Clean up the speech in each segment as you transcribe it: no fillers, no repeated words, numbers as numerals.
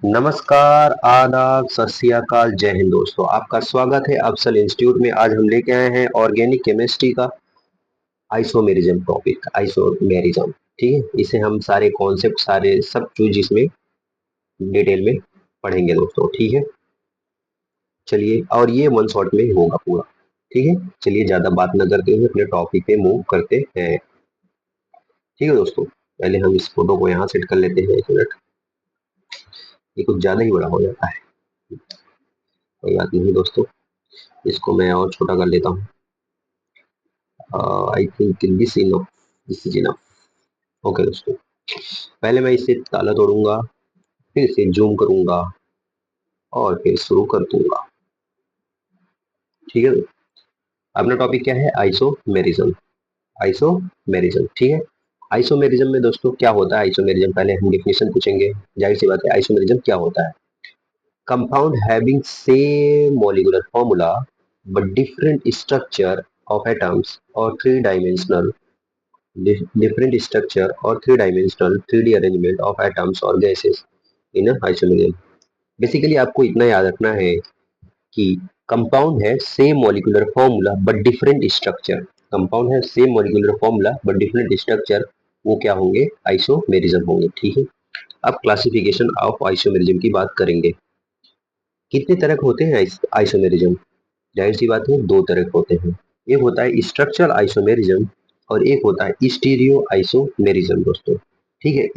नमस्कार, आदाब, सत श्री अकाल, जय हिंद दोस्तों। आपका स्वागत है अफसल इंस्टीट्यूट में। आज हम लेके आए हैं ऑर्गेनिक केमिस्ट्री का आइसोमेरिज्म टॉपिक, आइसोमेरिज्म। ठीक है, इसे हम सारे कॉन्सेप्ट, सारे सब चीज इसमें डिटेल में पढ़ेंगे दोस्तों। ठीक है, चलिए, और ये वन शॉट में होगा पूरा। ठीक है, चलिए ज्यादा बात न करते हुए अपने टॉपिक पे मूव करते हैं। ठीक है दोस्तों, पहले हम इस फोटो को यहाँ सेट कर लेते हैं। एक मिनट, ये कुछ ज्यादा ही बड़ा हो जाता है। कोई बात नहीं दोस्तों, इसको मैं और छोटा कर लेता हूँ। I think this enough, this is enough. Okay दोस्तों, पहले मैं इसे ताला तोड़ूंगा, फिर इसे जूम करूंगा और फिर शुरू कर दूंगा। ठीक है, अपना टॉपिक क्या है? आइसोमेरिज्म। आइसोमेरिज्म, ठीक है। आइसोमेरिज्म में दोस्तों क्या होता है? आइसोमेरिज्म पहले हम डिफिनेशन पूछेंगे, जाहिर सी बात है। आइसोमेरिज्म क्या होता है? Compound having same molecular formula but different structure of atoms और three dimensional different structure or three-dimensional 3D arrangement of atoms or gases in a isomerism। Basically आपको इतना याद रखना है कि कंपाउंड है same molecular formula but different structure. Compound है same molecular formula but different structure, वो क्या होंगे? आइसोमेरिज्म होंगे। ठीक है, अब क्लासिफिकेशन ऑफ आइसोमेरिज्म की बात करेंगे। कितने तरह के होते हैं आइसोमेरिज्म? जाहिर सी बात है, दो तरह के होते हैं। एक होता है स्ट्रक्चरल आइसोमेरिज्म और एक होता है स्टीरियो आइसोमेरिज्म दोस्तों। ठीक है,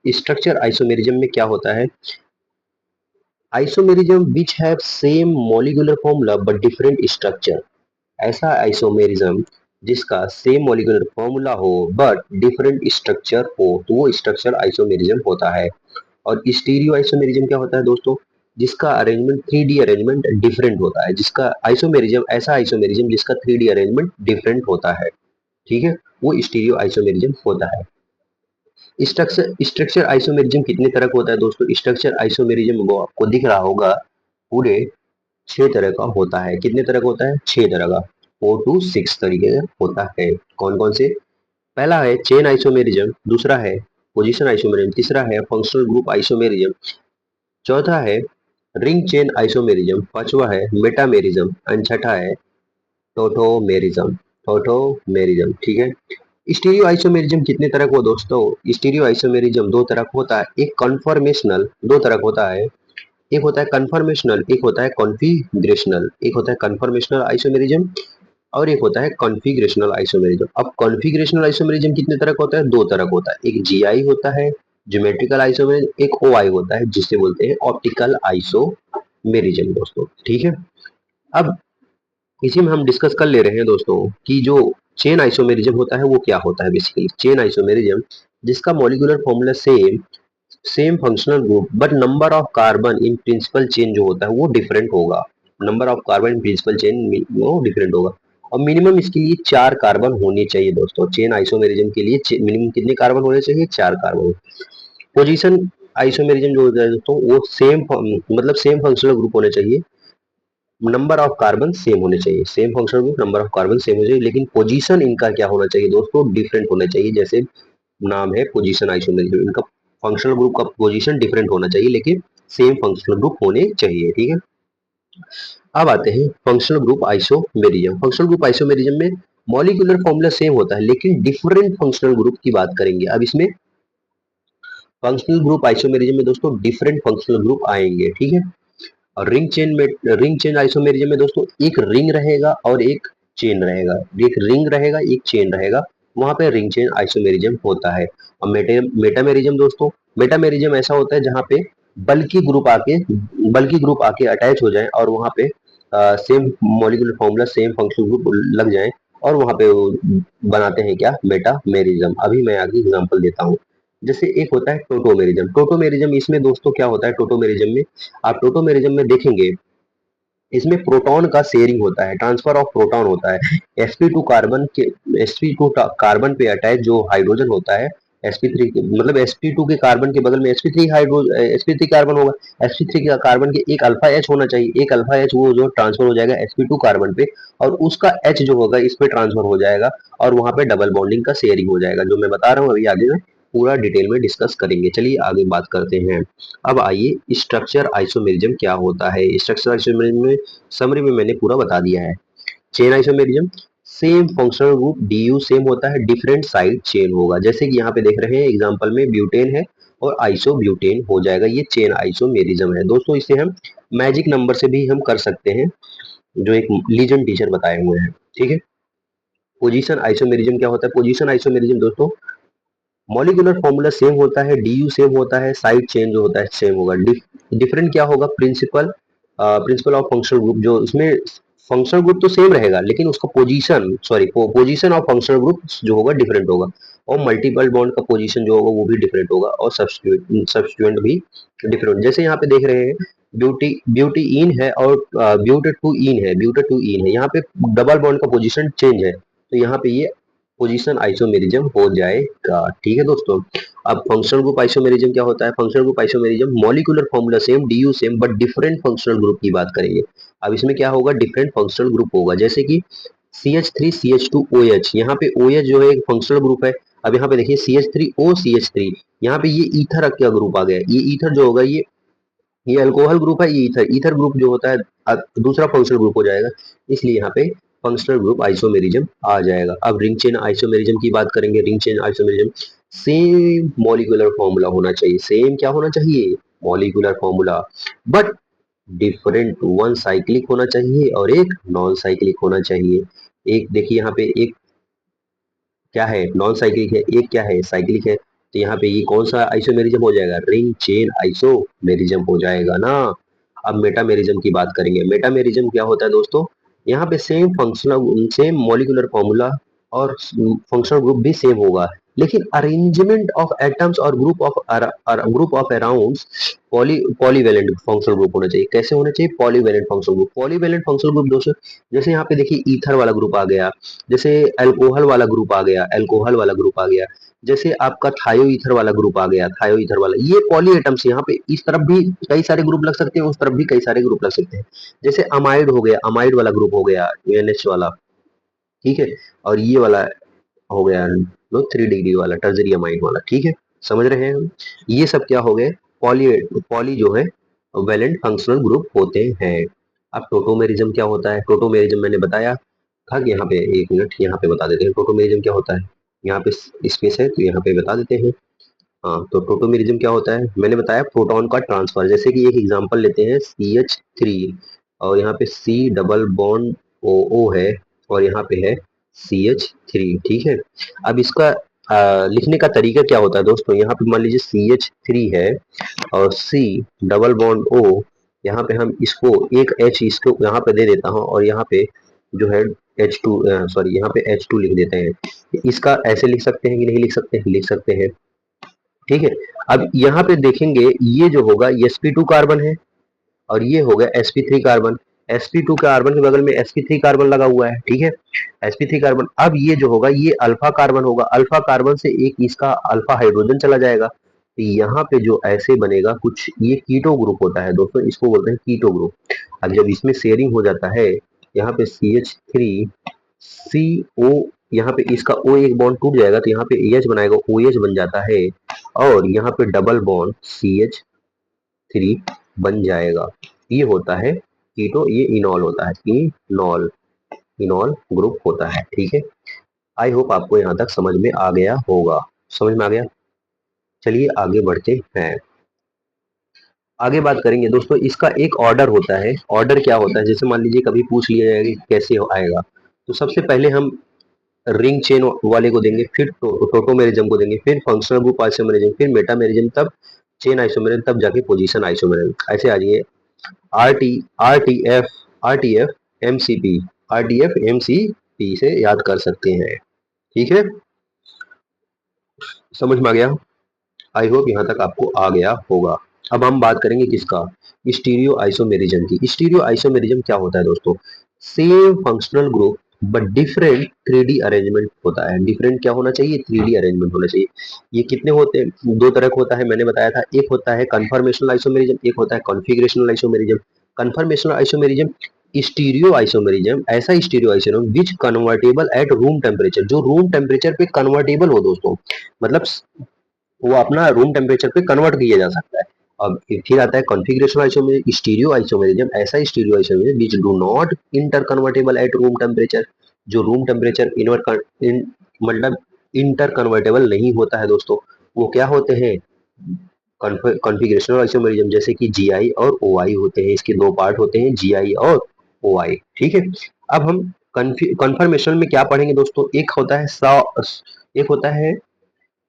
स्ट्रक्चर आइसोमेरिज्म में क्या होता है? Isomerism which have same molecular formula but different structure. ऐसा आइसोमेरिज्म जिसका सेम मॉलिक्यूलर फॉर्मूला हो बट डिफरेंट स्ट्रक्चर हो, तो वो स्ट्रक्चर आइसोमेरिज्म होता है। और स्टीरियो आइसोमेरिज्म क्या होता है दोस्तों? जिसका अरेंजमेंट 3D अरेंजमेंट डिफरेंट होता है। जिसका आइसोमेरिज्म, ऐसा आइसोमेरिज्म जिसका 3D अरेंजमेंट डिफरेंट होता है। ठीक है, वो स्टीरियो आइसोमेरिज्म होता है। स्ट्रक्चर आइसोमेरिज्म कितने तरह का होता है दोस्तों? स्ट्रक्चर आइसोमेरिज्म वो आपको दिख रहा होगा, पूरे 6 तरह का होता है। कितने तरह का होता है? 6 तरह का, 4 to 6 तरीके का होता है। कौन कौन से? पहला है चेन आइसोमेरिज्म, दूसरा है पोजीशन आइसोमेरिज्म, तीसरा है फंक्शनल ग्रुप आइसोमेरिज्म, चौथा है रिंग चेन आइसोमेरिज्म, पांचवा है मेटामेरिज्म एंड छठा है टोटोमेरिज्म। टोटोमेरिज्म, ठीक है। स्टीरियो आइसोमेरिज्म कितने तरह का हो दोस्तों? स्टीरियो आइसोमेरिज्म दो तरह का होता है। एक कन्फॉर्मेशनल, दो तरह का होता है। एक होता है कन्फॉर्मेशनल, एक होता है कॉन्फिगरेशनल। एक होता है कन्फॉर्मेशनल आइसोमेरिज्म और एक होता है कॉन्फिगरेशनल आइसोमेरिज्म। अब कॉन्फिगरेशनल आइसोमेरिज्म कितने तरह का होता है? दो तरह का होता है। एक जीआई होता है, ज्योमेट्रिकल आइसोमेरिज्म, एक ओआई होता है जिसे बोलते हैं ऑप्टिकल आइसोमेरिज्म दोस्तों। ठीक है, अब इसी में हम डिस्कस कर ले रहे हैं दोस्तों कि जो चेन आइसोमेरिज्म होता है वो क्या होता है। बेसिकली चेन आइसोमेरिज्म जिसका molecular formula same, same functional group but number of carbon in principle chain जो होता है वो डिफरेंट होगा। Number of carbon in principle chain वो डिफरेंट होगा। और मिनिमम इसके लिए 4 कार्बन होने चाहिए दोस्तों। चेन आइसोमेरिज्म के लिए मिनिमम कितने कार्बन होने चाहिए? 4 कार्बन। पोजीशन आइसोमेरिज्म जो होता है दोस्तों वो सेम, मतलब सेम फंक्शनल ग्रुप होने चाहिए, नंबर ऑफ कार्बन सेम होने चाहिए। Same functional group, number of carbon same होने चाहिए, लेकिन पोजीशन इनका क्या होना चाहिए दोस्तों? डिफरेंट होना चाहिए। जैसे नाम है पोजीशन आइसोमेरिज्म, इनका फंक्शनल ग्रुप का पोजीशन डिफरेंट होना चाहिए लेकिन सेम फंक्शनल ग्रुप होने चाहिए। ठीक है, अब आते हैं functional group isomerism. Functional group isomerism में मॉलिक्यूलर फॉर्मूला सेम होता है लेकिन डिफरेंट फंक्शनल ग्रुप की बात करेंगे। अब इसमें फंक्शनल ग्रुप आइसोमेरिज्म में दोस्तों डिफरेंट फंक्शनल ग्रुप आएंगे। ठीक है, और रिंग चेन आइसोमेरिज्म में दोस्तों एक रिंग रहेगा और एक चेन रहेगा। एक रिंग रहेगा, एक चेन रहेगा, वहां पे रिंग चेन आइसोमेरिज्म होता है। और मेटामेरिज्म दोस्तों, मेटामेरिज्म ऐसा होता है जहां पे बल्कि ग्रुप आके बल्कि ग्रुप आके अटैच हो जाए और वहां पे same molecular formula, same functional group लग जाए और वहां पे वो बनाते हैं क्या? मेटामेरिज्म। अभी मैं आगे एग्जांपल देता हूँ। जैसे एक होता है टोटोमेरिज्म। टोटोमेरिज्म इसमें दोस्तों क्या होता है? टोटोमेरिज्म में आप टोटोमेरिज्म में देखेंगे, इसमें प्रोटॉन का शेयरिंग होता है, ट्रांसफर ऑफ प्रोटॉन होता है। sp2 कार्बन के, sp2 कार्बन पे अटैच जो हाइड्रोजन होता है, sp3 मतलब sp2 के कार्बन के बगल में sp3 sp3 कार्बन होगा। sp3 के कार्बन के एक अल्फा एच होना चाहिए। एक अल्फा एच वो जो ट्रांसफर हो जाएगा sp2 कार्बन पे और उसका एच जो होगा इस पे ट्रांसफर हो जाएगा और वहां पे डबल बॉन्डिंग का शेयरिंग हो जाएगा, जो मैं बता रहा हूँ अभी आगे में पूरा डिटेल में डिस्कस करेंगे। चलिए आगे बात करते हैं। अब आइए स्ट्रक्चर आइसोमेरिज्म क्या होता है। स्ट्रक्चर आइसोमेरिज्म में समरी में मैंने पूरा बता दिया है। Chain isomerism, same functional group D same होता है, डिफरेंट साइड चेन होगा। जैसे कि यहाँ पे देख रहे हैं एग्जांपल में ब्यूटेन है और आइसोब्यूटेन हो जाएगा, ये चेन आइसोमेरिज्म है दोस्तों। इसे हम मैजिक नंबर से भी हम कर सकते हैं, जो एक लीजेंड टीचर बताए हुए हैं। ठीक है। पोजीशन आइसोमेरिज्म क्या होता है। पोजीशन आइसोमेरिज्म दोस्तों, मॉलिक्यूलर फॉर्मूला सेम होता है, डी सेम होता है, साइड चेन जो होता है सेम होगा। डिफरेंट क्या होगा, प्रिंसिपल ऑफ फंक्शनल ग्रुप, जो इसमें फंक्शनल ग्रुप तो सेम रहेगा लेकिन उसका पोजीशन ऑफ फंक्शनल ग्रुप जो होगा डिफरेंट होगा, और मल्टीपल बॉन्ड का पोजीशन जो होगा वो भी डिफरेंट होगा, और सब्स्टिट्यूएंट भी डिफरेंट। जैसे यहाँ पे देख रहे हैं ब्यूटी इन है और ब्यूटेट टू इन है, यहाँ पे डबल बॉन्ड का पोजीशन चेंज है, तो यहाँ पे ये पोजीशन आइसोमेरिज्म हो जाएगा। ठीक है दोस्तों। अब फंक्शनल ग्रुप आइसोमेरिज्म क्या होता है। Functional group isomerism, molecular formula same, D same, but different functional group की बात करेंगे। अब इसमें क्या होगा, डिफरेंट फंक्शनल ग्रुप होगा। जैसे कि CH3CH2OH, यहाँ पे OH जो है एक फंक्शनल ग्रुप है। अब यहाँ पे देखिए CH3OCH3, यहाँ पे ये ईथर का ग्रुप आ गया। ये ईथर जो होगा ये अल्कोहल ग्रुप है, ये ईथर ग्रुप जो होता है दूसरा फंक्शनल ग्रुप हो जाएगा, इसलिए यहाँ पे फंक्शनल ग्रुप आइसोमेरिज्म आ जाएगा। अब रिंग चेन आइसोमेरिज्म की बात करेंगे। Ring chain isomerism, same molecular formula होना चाहिए। सेम क्या होना चाहिए, molecular formula, but different, one cyclic होना चाहिए और एक नॉन साइक्लिक होना चाहिए। एक देखिए यहाँ पे एक क्या है, नॉन साइक्लिक है, एक क्या है, साइक्लिक है, तो यहाँ पे ये कौन सा आइसोमेरिज्म हो जाएगा, रिंग चेन आइसोमेरिज्म हो जाएगा ना। अब मेटामेरिज्म की बात करेंगे। मेटामेरिज्म क्या होता है दोस्तों, यहाँ पे सेम मॉलिक्यूलर फॉर्मूला और फंक्शनल ग्रुप भी सेम होगा, लेकिन अरेंजमेंट ऑफ एटम्स और group of around polyvalent functional group होना चाहिए। कैसे होना चाहिए, polyvalent functional group. Polyvalent functional group दोस्तों, जैसे यहाँ पे देखिए ईथर वाला ग्रुप आ गया, जैसे अल्कोहल वाला ग्रुप आ गया, जैसे आपका थायो ईथर वाला ग्रुप आ गया, थायो ईथर वाला, ये पॉली एटम्स। यहाँ पे इस तरफ भी कई सारे ग्रुप लग सकते हैं, उस तरफ भी कई सारे ग्रुप लग सकते हैं। जैसे अमाइड हो गया, अमाइड वाला ग्रुप हो गया, NH वाला। ठीक है। और ये वाला हो गया नो 3 डिग्री वाला, टर्जरी अमाइड वाला। ठीक है, समझ रहे हैं हम। ये सब क्या हो गए, पॉली पॉली जो है वैलेंट फंक्शनल ग्रुप होते हैं। अब टोटोमेरिज्म क्या होता है। टोटोमेरिज्म मैंने बताया था कि यहाँ पे, एक मिनट यहाँ पे बता देते हैं टोटोमेरिज्म क्या होता है। यहाँ पे स्पेस है तो यहाँ पे बता देते हैं। हाँ, तो टोटोमेरिज्म क्या होता है, मैंने बताया प्रोटॉन का ट्रांसफर। जैसे कि एक एग्जांपल लेते हैं CH3, और यहाँ पे C डबल बॉन्ड OO है, और यहाँ पे है CH3। ठीक है। अब इसका लिखने का तरीका क्या होता है दोस्तों, यहाँ पे मान लीजिए CH3 है और C डबल बॉन्ड O, यहाँ पे हम इसको एक H इसको यहाँ पे दे देता हूँ, और यहाँ पे जो है H2, सॉरी यहाँ पे H2 लिख देते हैं। इसका ऐसे लिख सकते हैं कि नहीं लिख सकते, लिख सकते हैं। ठीक है। अब यहाँ पे देखेंगे ये जो होगा ये sp2 कार्बन है, और ये हो गया sp3 कार्बन। sp2 कार्बन के बगल में sp3 कार्बन लगा हुआ है। ठीक है, sp3 कार्बन। अब ये जो होगा ये अल्फा कार्बन होगा, अल्फा कार्बन से एक इसका अल्फा हाइड्रोजन चला जाएगा, तो यहाँ पे जो ऐसे बनेगा कुछ, ये कीटो ग्रुप होता है दोस्तों, इसको बोलते हैं कीटो ग्रुप। अब जब इसमें शेयरिंग हो जाता है, यहाँ पे CH3CO, यहाँ पे इसका O एक बॉन्ड टूट जाएगा, तो यहाँ पे AH बनाएगा, OH बन जाता है, और यहाँ पे डबल बॉन्ड CH3 बन जाएगा। ये होता है कीटो, ये इनॉल होता है, इनॉल, इनॉल ग्रुप होता है। ठीक है। आई होप आपको यहाँ तक समझ में आ गया होगा। समझ में आ गया। चलिए आगे बढ़ते हैं। आगे बात करेंगे दोस्तों, इसका एक ऑर्डर होता है। ऑर्डर क्या होता है, जैसे मान लीजिए कभी पूछ लिया जाएगा कि कैसे आएगा, तो सबसे पहले हम रिंग चेन वाले को देंगे, फिर टोटोमेरिज्म को देंगे, फिर फंक्शनल ग्रुप आइसोमेरिज्म, फिर मेटामेरिज्म, तब चेन आइसोमेरिज्म, तब जाके पोजीशन आइसोमेरिज्म। ऐसे आ जाइए। R T F M C P से याद कर सकते हैं। ठीक है, समझ में आ गया। आई होप यहाँ तक आपको आ गया होगा। अब हम बात करेंगे किसका, स्टीरियो आइसोमेरिज्म की। स्टीरियो आइसोमेरिज्म क्या होता है दोस्तों, same functional group but different 3D arrangement होता है। डिफरेंट क्या होना चाहिए, 3D अरेंजमेंट होना चाहिए। ये कितने होते हैं, दो तरह का होता है, मैंने बताया था। एक होता है कन्फर्मेशनल आइसोमेरिज्म, एक होता है configurational isomerism. Conformational isomerism, stereo isomerism, ऐसा stereo isomerism which convertible at room temperature, जो रूम टेम्परेचर पे कन्वर्टेबल हो दोस्तों। मतलब वो अपना रूम टेम्परेचर पे कन्वर्ट किया जा सकता है। अब फिर आता है कॉन्फ़िगरेशन आइसोमेरिज्म, स्टीरियो आइसोमेरिज्म, ऐसा stereo isomerism which do not inter convertible at room temperature, जो रूम टेम्परेचर मतलब इंटर कन्वर्टेबल नहीं होता है दोस्तों। वो क्या होते हैं? कॉन्फ़िगरेशनल आइसोमेरिज्म, जैसे कि जीआई और ओआई होते हैं। इसके दो पार्ट होते हैं, जीआई और ओआई। ठीक है। अब हम कन्फर्मेशन में क्या पढ़ेंगे दोस्तों? एक होता है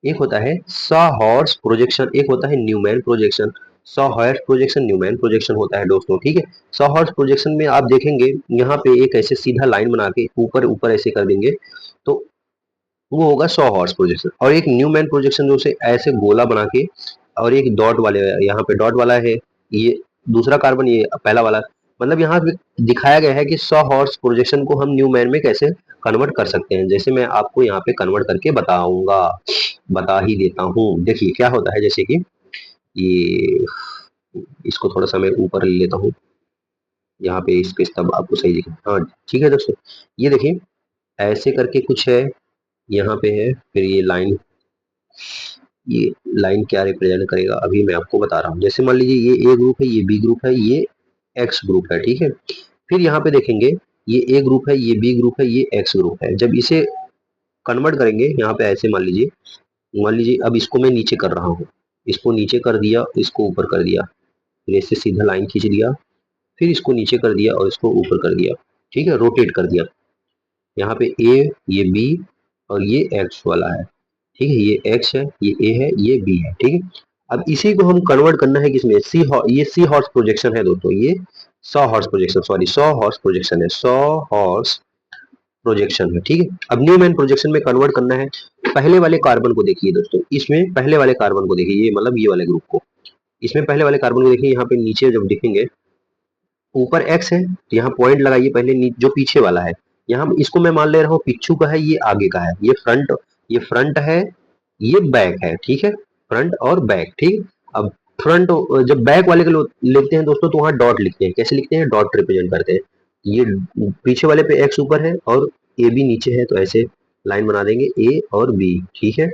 एक होता है सॉ हॉर्स प्रोजेक्शन, एक होता है Newman projection. Sawhorse projection, Newman projection होता है दोस्तों। ठीक है। सॉ हॉर्स प्रोजेक्शन में आप देखेंगे यहाँ पे एक ऐसे सीधा लाइन बना के ऊपर ऊपर ऐसे कर देंगे, तो वो होगा सॉ हॉर्स प्रोजेक्शन। और एक न्यूमैन प्रोजेक्शन जो से ऐसे गोला बना के और एक डॉट वाले, यहाँ पे डॉट वाला है, ये दूसरा कार्बन, ये पहला वाला, मतलब यहाँ पे दिखाया गया है कि सॉ हॉर्स प्रोजेक्शन को हम न्यूमैन में कैसे कन्वर्ट कर सकते हैं। जैसे मैं आपको यहाँ पे कन्वर्ट करके बताऊंगा, बता ही देता हूँ। देखिए क्या होता है, जैसे कि ये, इसको थोड़ा सा मैं ऊपर ले लेता हूँ, यहाँ पे इसके तब आपको सही दिखे। हाँ ठीक है दोस्तों, ये देखिए ऐसे करके कुछ है, यहाँ पे है, फिर ये लाइन क्या रिप्रेजेंट करेगा अभी मैं आपको बता रहा हूँ। जैसे मान लीजिए ये ए ग्रुप है, ये बी ग्रुप है, ये एक्स ग्रुप है। ठीक है। फिर यहाँ पे देखेंगे ये ए ग्रुप है, ये बी ग्रुप है, ये एक्स ग्रुप है। जब इसे कन्वर्ट करेंगे यहाँ पे ऐसे मान लीजिए अब इसको मैं नीचे कर रहा हूँ, इसको नीचे कर दिया, इसको ऊपर कर दिया, फिर इससे सीधा लाइन खींच दिया, फिर इसको नीचे कर दिया और इसको ऊपर कर दिया। ठीक है, रोटेट कर दिया। यहाँ पे ए, ये बी और ये एक्स वाला है। ठीक है, ये एक्स है, ये ए है, ये बी है। ठीक है। अब इसी को हम कन्वर्ट करना है किसमें? ये सी हॉर्स प्रोजेक्शन है दोस्तों, ये सौ हॉर्स प्रोजेक्शन, सॉरी सौ हॉर्स प्रोजेक्शन है, सौ हॉर्स प्रोजेक्शन है। ठीक है। अब न्यूमैन प्रोजेक्शन में कन्वर्ट करना है। पहले वाले कार्बन को देखिए दोस्तों, इसमें पहले वाले कार्बन को देखिए, ये मतलब ये वाले ग्रुप को, इसमें पहले वाले कार्बन को देखिए, यहाँ पे नीचे जब देखेंगे ऊपर एक्स है, तो यहाँ पॉइंट लगाइए पहले, जो पीछे वाला है, यहाँ इसको मैं मान ले रहा हूँ पिच्छू का है, ये आगे का है, ये फ्रंट है, ये बैक है। ठीक है, फ्रंट और बैक। ठीक। अब फ्रंट, जब बैक वाले के लिखते हैं दोस्तों, तो वहाँ डॉट लिखते हैं। कैसे लिखते हैं? डॉट रिप्रेजेंट करते हैं। ये पीछे वाले पे एक्स ऊपर है और ए बी नीचे है, तो ऐसे लाइन बना देंगे ए और बी। ठीक है।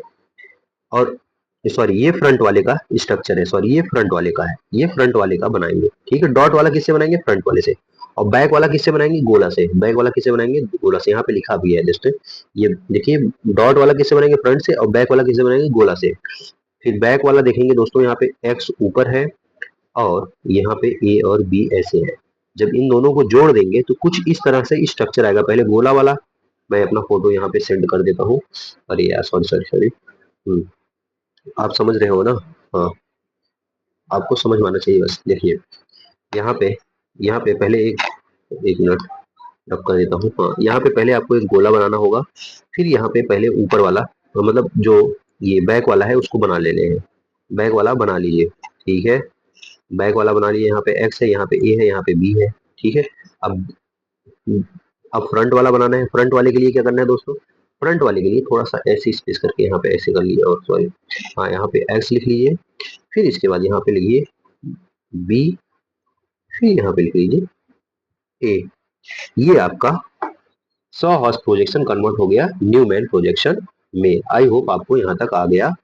और सॉरी, ये फ्रंट वाले का स्ट्रक्चर है, सॉरी ये फ्रंट वाले का है, ये फ्रंट वाले का बनाएंगे। ठीक है। डॉट वाला किससे बनाएंगे? फ्रंट वाले से। और बैक वाला किससे बनाएंगे? गोला से। बैक वाला किससे बनाएंगे? गोला से। यहाँ पे लिखा भी है जस्ट, ये देखिए, डॉट वाला किससे बनाएंगे? फ्रंट से। और बैक वाला किससे बनाएंगे? गोला से। फिर बैक वाला देखेंगे दोस्तों, यहाँ पे एक्स ऊपर है और यहाँ पे ए और बी ऐसे है। जब इन दोनों को जोड़ देंगे तो कुछ इस तरह से स्ट्रक्चर आएगा। पहले गोला वाला, मैं अपना फोटो यहाँ पे सेंड कर देता हूँ। अरे यार, सॉरी सॉरी सॉरी। आप समझ रहे हो ना? हाँ, आपको समझ में आना चाहिए बस। देखिए यहाँ पे पहले एक मिनट रब कर देता हूँ। हाँ, यहाँ पे पहले आपको एक गोला बनाना होगा। फिर यहाँ पे पहले ऊपर वाला, मतलब जो ये बैक वाला है उसको बना लेने हैं। बैक वाला बना लीजिए। ठीक है, बैक वाला बना लीजिए। यहाँ पे एक्स है, यहाँ पे ए है, यहाँ पे बी है। ठीक है। अब फ्रंट वाला बनाना है। फ्रंट वाले के लिए क्या करना है दोस्तों? फ्रंट वाले के लिए थोड़ा सा ऐसे स्पेस करके यहाँ पे ऐसे कर लीजिए, और सॉरी, हाँ, यहाँ पे एक्स लिख लीजिए। फिर इसके बाद यहाँ पे लिखिए बी, फिर यहाँ पे लिख लीजिए ए। ये आपका सौ हॉर्स प्रोजेक्शन कन्वर्ट हो गया न्यूमैन प्रोजेक्शन में। आई होप आपको यहाँ तक आ गया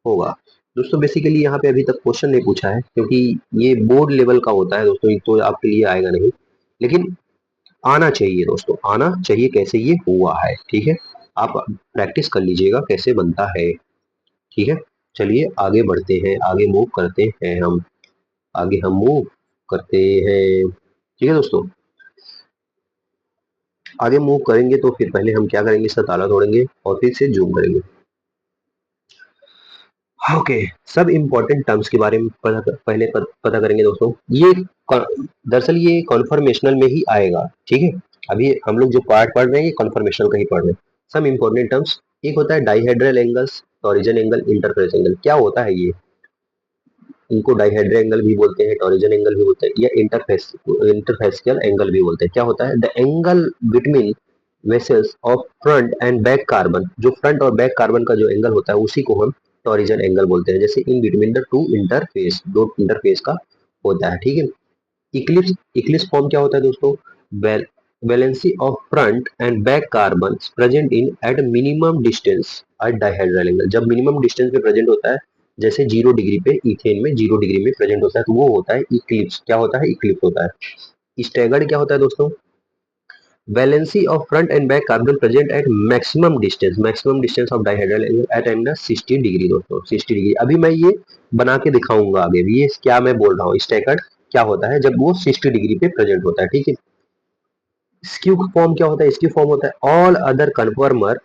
होगा दोस्तों। बेसिकली यहाँ पे अभी तक क्वेश्चन नहीं पूछा है, क्योंकि ये बोर्ड लेवल का होता है दोस्तों, तो आपके लिए आएगा नहीं, लेकिन आना चाहिए दोस्तों, आना चाहिए कैसे ये हुआ है। ठीक है, आप प्रैक्टिस कर लीजिएगा कैसे बनता है। ठीक है, चलिए आगे बढ़ते हैं, आगे मूव करते हैं हम, आगे हम मूव करते हैं। ठीक है दोस्तों, आगे मूव करेंगे तो फिर पहले हम क्या करेंगे? इसका ताला तोड़ेंगे और फिर से जूम करेंगे। ओके, सब इंपॉर्टेंट टर्म्स के बारे में पहले पता करेंगे दोस्तों। ये दरअसल ये कॉन्फर्मेशनल में ही आएगा। ठीक है, अभी हम लोग जो पार्ट पढ़ रहे हैं ये कॉन्फर्मेशनल का ही पढ़ रहे हैं। सब इंपॉर्टेंट टर्म्स, एक होता है dihedral angles, torsion angle, interference angle. क्या होता है ये? इनको डाइहेड्रल एंगल भी बोलते हैं, टॉरिजन एंगल भी बोलते हैं, या इंटरफेसियल एंगल भी बोलते हैं। क्या होता है? The angle between vessels of front and back carbon, जो फ्रंट और बैक कार्बन का जो एंगल होता है उसी को हम टॉरिजन एंगल बोलते हैं। जैसे in between the two interface, दो इंटरफेस का होता है। ठीक है। इक्लिप्स फॉर्म क्या होता है दोस्तों? Valency of front and back carbon present in at minimum distance at dihedral angle. जब मिनिमम डिस्टेंस पे प्रेजेंट होता है जैसे 0 डिग्री पे इथेन में 0 डिग्री में प्रेजेंट होता है, तो वो होता है इक्लिप्स। क्या होता है? इक्लिप्स होता है। स्टैगर्ड क्या होता है दोस्तों? Valency of front and back carbon present at maximum distance of dihedral at angle 60 degree दोस्तों, 60 डिग्री। अभी मैं ये बना के दिखाऊंगा आगे भी, ये क्या मैं बोल रहा हूँ, स्टैगर्ड क्या होता है जब वो 60 डिग्री पे प्रेजेंट होता है, ठीक है। स्क्यू फॉर्म क्या होता है? स्क्यू फॉर्म होता है all other conformer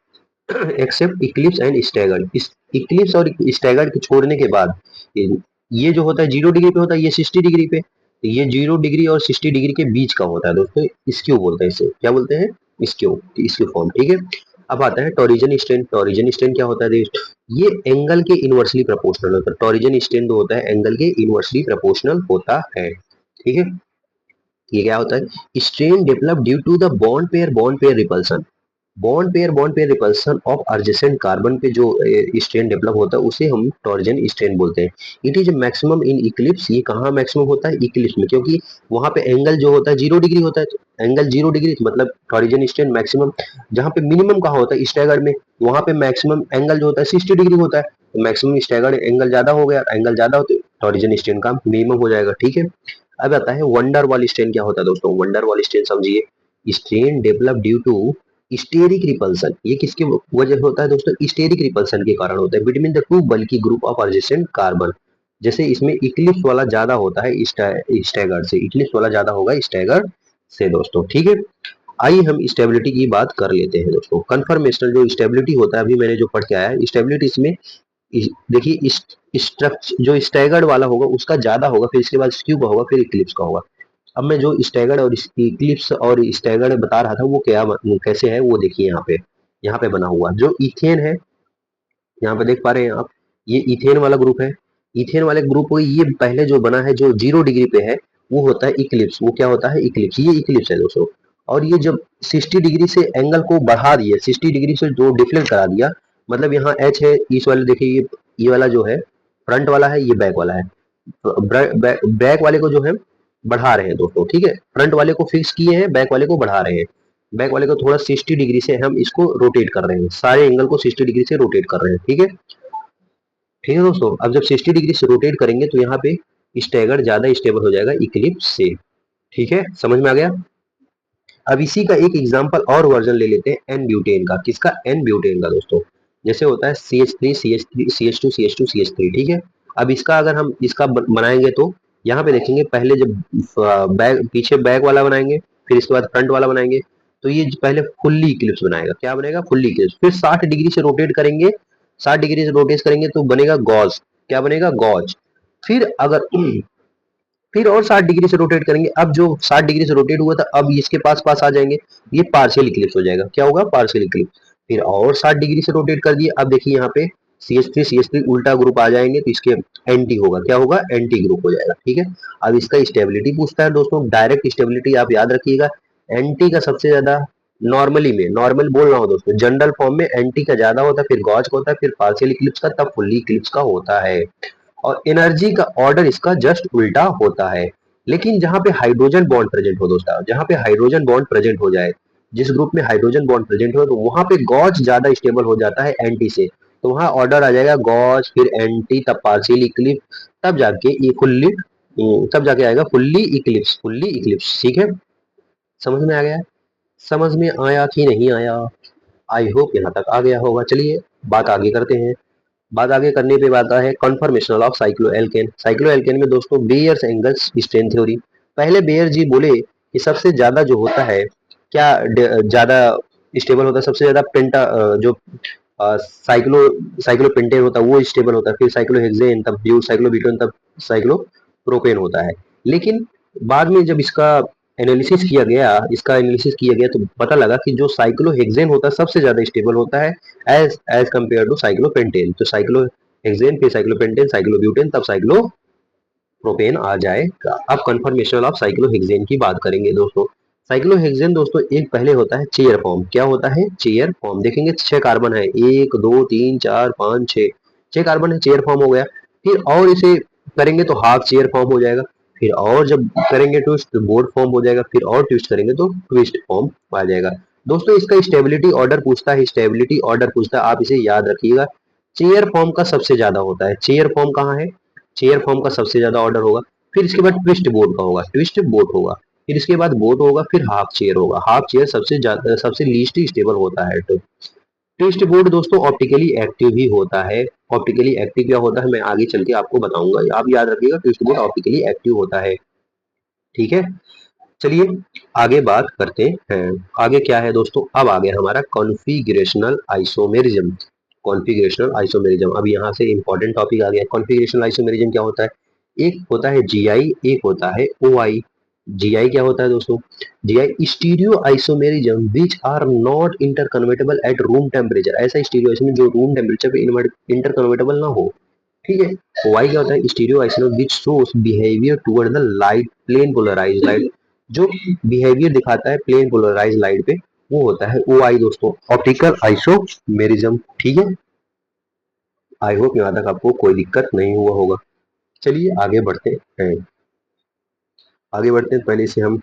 except eclipse and staggered. इस इक्लिप्स और स्टैगर्ड के छोड़ने के बाद ये जो होता है 0 डिग्री पे होता है, ये 60 डिग्री पे। तो ये 0 डिग्री और 60 डिग्री के बीच का होता है दोस्तों, स्क्यू बोलते हैं इसे। क्या बोलते हैं? स्क्यू, स्क्यू फॉर्म, ठीक है। अब आता है टॉरिजन स्ट्रेन। टॉरिजन स्ट्रेन क्या होता है दोस्तों? ये एंगल के इनवर्सली प्रोपोर्शनल होता है। टॉरिजन स्ट्रेन जो होता है एंगल के इनवर्सली प्रोपोर्शनल होता है, ठीक है। ये क्या होता है? Strain develop due to the bond pair repulsion. Bond pair repulsion of adjacent carbon पे जो स्ट्रेन डेवलप होता है उसे हम टॉर्जन स्ट्रेन बोलते हैं। It is maximum in Eclipse. ये कहाँ मैक्सिमम होता है? इक्लिप्स में, क्योंकि वहां पे एंगल जो होता है 0 डिग्री होता है। तो एंगल 0 डिग्री मतलब टॉरिजन स्ट्रेन मैक्सिमम। जहाँ पे मिनिमम कहाँ होता है? स्टैगर्ड में। वहां पे मैक्सिमम एंगल जो होता है 60 डिग्री होता है। तो मैक्सिमम स्टैगर्ड एंगल ज्यादा हो गया, एंगल ज्यादा होते टॉरिजन स्ट्रेन का मिनिमम हो जाएगा, ठीक है। अब आता है वंडर वॉल स्ट्रेन। क्या होता है दोस्तों? वंडर वॉल स्ट्रेन समझिए। Strain develop due to steric repulsion. ये किसकी वजह से होता है दोस्तों? स्टेरिक रिपल्सन के कारण होता है between the two bulky group of adjacent carbon. जैसे इसमें इक्लिप्स वाला ज्यादा होता है स्टैगर्ड से, इक्लिप्स वाला ज्यादा होगा स्टैगर्ड से दोस्तों, ठीक है। आइए हम स्टेबिलिटी की बात कर लेते हैं दोस्तों। कन्फर्मेशनल जो स्टेबिलिटी होता है, अभी मैंने जो पढ़ के आया है स्टेबिलिटी, इसमें देखिए इस स्ट्रक्चर जो स्टैगर्ड वाला होगा उसका ज्यादा होगा, फिर इसके बाद स्क्यू का होगा, फिर इक्लिप्स का होगा। अब मैं जो स्टैगर्ड और इक्लिप्स और स्टैगर्ड बता रहा था वो क्या कैसे है वो देखिए यहाँ पे बना हुआ जो इथेन है। यहाँ पे देख पा रहे हैं आप, ये इथेन वाला ग्रुप है। इथेन वाले ग्रुप को ये पहले जो बना है जो 0 डिग्री पे है वो होता है इक्लिप्स। वो क्या होता है? इक्लिप्स। ये इक्लिप्स है दोस्तों। और ये जब 60 डिग्री से एंगल को बढ़ा दिया, 60 डिग्री से जो डिफलेक्ट करा दिया, मतलब यहाँ एच है, इस वाले देखिए ये वाला जो है फ्रंट वाला है, ये बैक वाला है। बैक वाले को जो है बढ़ा रहे हैं दोस्तों, ठीक है। फ्रंट वाले को फिक्स किए हैं, बैक वाले को बढ़ा रहे हैं। बैक वाले को थोड़ा 60 डिग्री से हम इसको रोटेट कर रहे हैं, सारे एंगल को 60 डिग्री से रोटेट कर रहे हैं, ठीक है। ठीक है दोस्तों, अब जब 60 डिग्री से रोटेट करेंगे तो यहाँ पे स्टैगर्ड ज्यादा स्टेबल हो जाएगा इक्लिप्स से, ठीक है। समझ में आ गया? अब इसी का एक एग्जांपल और वर्जन ले लेते हैं एन ब्यूटेन का। किसका? एन ब्यूटेन का दोस्तों। जैसे होता है CH3 CH3 CH2 CH2 CH3, ठीक है। अब इसका अगर हम इसका बनाएंगे तो यहाँ पे देखेंगे, पहले जब बैक पीछे बैक वाला बनाएंगे, फिर इसके बाद फ्रंट वाला बनाएंगे, तो ये पहले फुल्ली इक्लिप्स बनाएगा। क्या बनेगा? Fully Eclipse. फिर 60 डिग्री से रोटेट करेंगे, 60 डिग्री से रोटेट करेंगे तो बनेगा गॉज। क्या बनेगा? गॉज। फिर अगर फिर और 60 डिग्री से रोटेट करेंगे, अब जो 60 डिग्री से रोटेट हुआ था अब इसके पास पास आ जाएंगे, ये पार्शियल इक्लिप्स हो जाएगा। क्या होगा? Partial Eclipse. फिर और 60 डिग्री से रोटेट कर दिए, अब देखिए यहाँ पे CH3 उल्टा ग्रुप आ जाएंगे तो इसके एंटी होगा। क्या होगा? एंटी ग्रुप हो जाएगा, ठीक है। अब इसका स्टेबिलिटी पूछता है दोस्तों, डायरेक्ट स्टेबिलिटी आप याद रखिएगा। एंटी का सबसे ज्यादा नॉर्मली में, नॉर्मल बोल रहा हूँ दोस्तों, जनरल फॉर्म में एंटी का ज्यादा होता है, फिर गॉज का होता है, फिर पार्शियल इक्लिप्स का, तब फुल्ली इक्लिप्स का होता है। और एनर्जी का ऑर्डर इसका जस्ट उल्टा होता है। लेकिन जहां पे हाइड्रोजन बॉन्ड प्रेजेंट हो दोस्तों, जहां पे हाइड्रोजन बॉन्ड प्रेजेंट हो जाए, जिस ग्रुप में हाइड्रोजन बॉन्ड प्रेजेंट हो, तो वहां पे गॉज ज्यादा स्टेबल हो जाता है एंटी से। तो वहां ऑर्डर आ जाएगा गॉज, फिर एंटी, तब पार्शियल इक्लिप्स, तब जाके ये फुल्ली, तब जाके आएगा फुल्ली इक्लिप्स। फुल्ली इक्लिप्स, ठीक है। समझ में आ गया? समझ में आया कि नहीं आया? आई होप यहाँ तक आ गया होगा। चलिए बात आगे करते हैं। बात आगे करने पे बात है कन्फर्मेशन ऑफ साइक्लोएल्केन। साइक्लोएल्केन में दोस्तों बेयर्स एंगल्स स्ट्रेन थ्योरी। पहले बेयर जी बोले कि सबसे ज्यादा जो होता है, क्या ज्यादा स्टेबल होता है? सबसे ज्यादा पेंटा जो साइक्लो साइक्लोपेंटेन होता है वो स्टेबल होता है, फिर साइक्लोहेक्सेन, तब ब्यूट साइक्लोब्यूटेन, तब साइक्लोप्रोपेन होता है। लेकिन बाद में जब इसका एनालिसिस किया गया तो पता लगा कि जो साइक्लोहेक्सेन होता है सबसे ज्यादा स्टेबल होता है as as compare to cyclopentane. तो साइक्लोहेक्सेन, फिर साइक्लोपेंटेन, साइक्लोब्यूटेन, तब साइक्लोप्रोपेन आ जाएगा। अब कंफर्मेशन ऑफ साइक्लोहेक्सेन की बात करेंगे दोस्तों। साइक्लोहेक्सेन दोस्तों एक पहले होता है चेयर फॉर्म। क्या होता है? Chair form. देखेंगे 6 कार्बन है, 1 2 3 4 5 6, 6 कार्बन है, चेयर फॉर्म हो गया। फिर और इसे करेंगे तो हाफ चेयर फॉर्म हो जाएगा। फिर और जब करेंगे ट्विस्ट तो बोर्ड फॉर्म हो जाएगा, फिर और ट्विस्ट करेंगे तो ट्विस्ट फॉर्म आ जाएगा। दोस्तों इसका स्टेबिलिटी ऑर्डर पूछता है, स्टेबिलिटी ऑर्डर पूछता है, आप इसे याद रखिएगा। चेयर फॉर्म का सबसे ज्यादा होता है। चेयर फॉर्म कहाँ है? चेयर फॉर्म का सबसे ज्यादा ऑर्डर होगा। फिर इसके बाद ट्विस्ट बोट का होगा, ट्विस्ट बोट होगा। फिर इसके बाद बोट होगा, फिर हाफ चेयर होगा। हाफ चेयर सबसे ज्यादा, सबसे लीस्ट स्टेबल होता है। तो ट्विस्ट बोट दोस्तों ऑप्टिकली एक्टिव ही होता है। ऑप्टिकली एक्टिव क्या होता है मैं आगे चल के आपको बताऊंगा, आप याद रखिएगा ट्विस्ट बोट ऑप्टिकली एक्टिव होता है। ठीक है, चलिए आगे बात करते हैं। आगे क्या है दोस्तों, अब आगे हमारा कॉन्फ़िगरेशनल आइसोमेरिज्म। कॉन्फ़िगरेशनल आइसोमेरिज्म, अब यहाँ से इंपॉर्टेंट टॉपिक आ गया। कॉन्फ़िगरेशनल आइसोमेरिज्म क्या होता है? एक होता है जीआई, एक होता है ओआई। जीआई क्या होता है दोस्तों? GI stereo isomerism which are not interconvertible at room temperature. ऐसा स्टीरियो आइसोमेरिज्म जो रूम टेम्परेचर पे इंटरकन्वर्टेबल ना हो। ठीक है। वाई क्या होता है? Stereo isomerism which shows behaviour toward the light plane polarised light. जो बिहेवियर दिखाता है प्लेन पोलराइज लाइट पे, वो होता है ओ आई दोस्तों, ऑप्टिकल आइसोमेरिज्म। ठीक है, आई होप यहाँ तक आपको कोई दिक्कत नहीं हुआ होगा। चलिए आगे बढ़ते हैं। आगे बढ़ते हैं, पहले इसे हम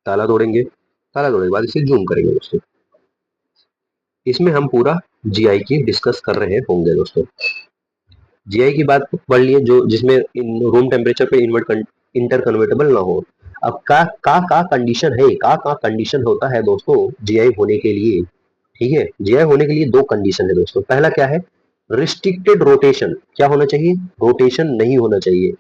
ताला तोड़ेंगे। ताला तोड़ने के बाद इसे जूम करेंगे दोस्तों। इसमें हम पूरा जीआई की डिस्कस कर रहे होंगे दोस्तों। जीआई की बात पढ़ लिए, जो जिसमें रूम टेम्परेचर पे इंटर कन्वर्टेबल ना हो। अब का कंडीशन है, का कंडीशन होता है दोस्तों जीआई होने के लिए। ठीक है, जीआई होने के लिए दो कंडीशन है दोस्तों। पहला क्या है? Restricted rotation. क्या होना चाहिए? रोटेशन नहीं होना चाहिए।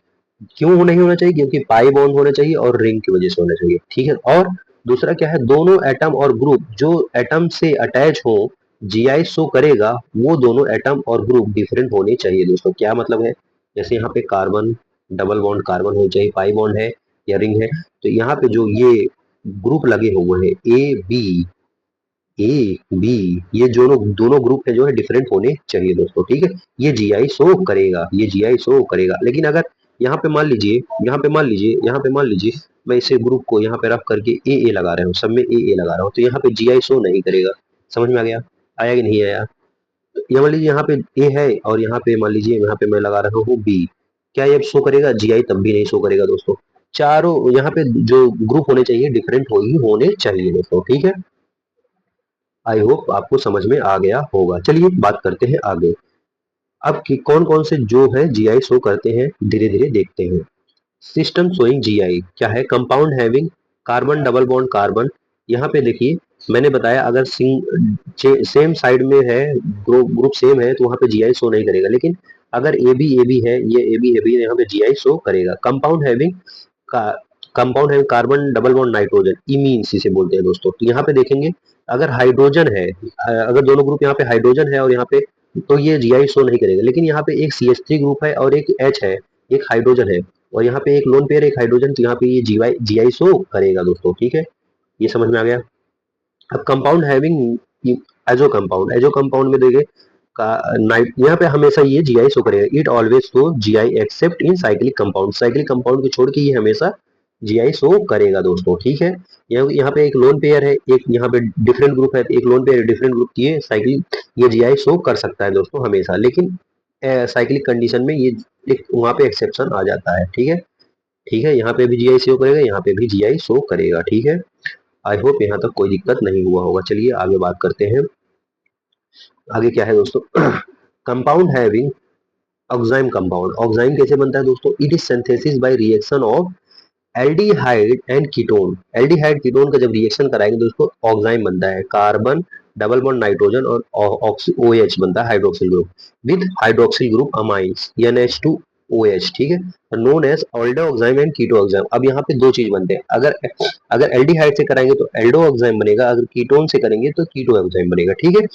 क्यों नहीं होना चाहिए? क्योंकि पाई बॉन्ड होना चाहिए और रिंग की वजह से होना चाहिए। ठीक है, और दूसरा क्या है? दोनों एटम और ग्रुप जो एटम से अटैच हो, जीआई शो करेगा वो दोनों एटम और ग्रुप डिफरेंट होने चाहिए दोस्तों। क्या मतलब है? जैसे यहाँ पे कार्बन, डबल बॉन्ड कार्बन होना चाहिए, पाई बॉन्ड है या रिंग है, तो यहाँ पे जो ये ग्रुप लगे हुए हैं ए बी, ये दोनों दोनों ग्रुप है जो है डिफरेंट होने चाहिए दोस्तों। ठीक है, ये जीआई शो करेगा, ये जीआई शो करेगा। लेकिन अगर यहाँ पे मान लीजिए, यहाँ पे मान लीजिए मैं इसे ग्रुप को यहाँ पे रख करके ए लगा रहा हूँ, सब में ए लगा रहा हूँ, तो यहाँ पे जीआई शो नहीं करेगा। समझ में आ गया? आया कि नहीं आया? ये मान लीजिए यहाँ पे ए है और यहाँ पे मान लीजिए यहाँ पे मैं लगा रहा हूँ बी, क्या ये शो करेगा? जीआई तब भी नहीं शो करेगा दोस्तों। चारों यहाँ पे जो ग्रुप होने चाहिए डिफरेंट हो ही होने चाहिए दोस्तों। ठीक है, आई होप आपको समझ में आ गया होगा। चलिए बात करते हैं आगे। अब कि कौन कौन से जो है जीआई शो करते हैं धीरे धीरे देखते हैं। सिस्टम शोइंग जीआई क्या है? Compound having carbon double bond carbon. यहाँ पे देखिए मैंने बताया अगर सेम साइड में है, ग्रुप सेम है, तो वहाँ पे जीआई शो नहीं करेगा। लेकिन अगर ए बी है, ये ए बी है, यहाँ पे जीआई शो करेगा। कंपाउंड हैविंग का कंपाउंड है कार्बन डबल बॉन्ड नाइट्रोजन, इमीन्स इसे बोलते हैं दोस्तों। तो यहाँ पे देखेंगे अगर हाइड्रोजन है, अगर दोनों ग्रुप यहाँ पे हाइड्रोजन है और यहाँ पे, तो ये जीआई शो नहीं करेगा। लेकिन यहाँ पे एक CH3 ग्रुप है और एक H है, एक हाइड्रोजन है, और यहाँ पे एक लोन पेयर एक हाइड्रोजन, तो यहाँ पे ये जीआई शो करेगा दोस्तों। ठीक है, ये समझ में आ गया। अब कंपाउंड हैविंग एजो कंपाउंड में देखिए का नाइट, यहाँ पे हमेशा ये जीआई शो करेगा। It always show GI accept in cyclic compound. Cyclic compound को छोड़ के ये हमेशा जीआई शो करेगा दोस्तों। ठीक है, यहाँ पे एक लोन पेयर है, एक यहाँ पे डिफरेंट ग्रुप है, एक लोन पेयर डिफरेंट ग्रुप, ये साइक्लिक ये जीआई शो कर सकता है दोस्तों हमेशा। लेकिन साइक्लिक कंडीशन में ये एक वहाँ पे एक्सेप्शन आ जाता है। ठीक है, ठीक है, यहाँ पे भी जीआई शो करेगा, यहाँ पे भी जीआई शो करेगा। ठीक है, आई होप यहाँ तक कोई दिक्कत नहीं हुआ होगा। चलिए आगे बात करते हैं। आगे क्या है दोस्तों? Compound having oxime compound. Oxime कैसे बनता है दोस्तों? It is synthesis by reaction of aldehyde and ketone. Aldehyde ketone का जब रिएक्शन कराएंगे दोस्तों ऑक्साइम बनता है। कार्बन डबल बॉन्ड नाइट्रोजन और OH बनता है hydroxyl group with hydroxyl group amines NH2OH। ठीक है, known as aldo oxime and keto oxime. अब यहाँ पे दो चीज बनते हैं, अगर अगर एल्डिहाइड से कराएंगे तो एल्डो ऑक्साइम बनेगा, अगर कीटोन से करेंगे तो कीटो ऑक्साइम बनेगा। ठीक है,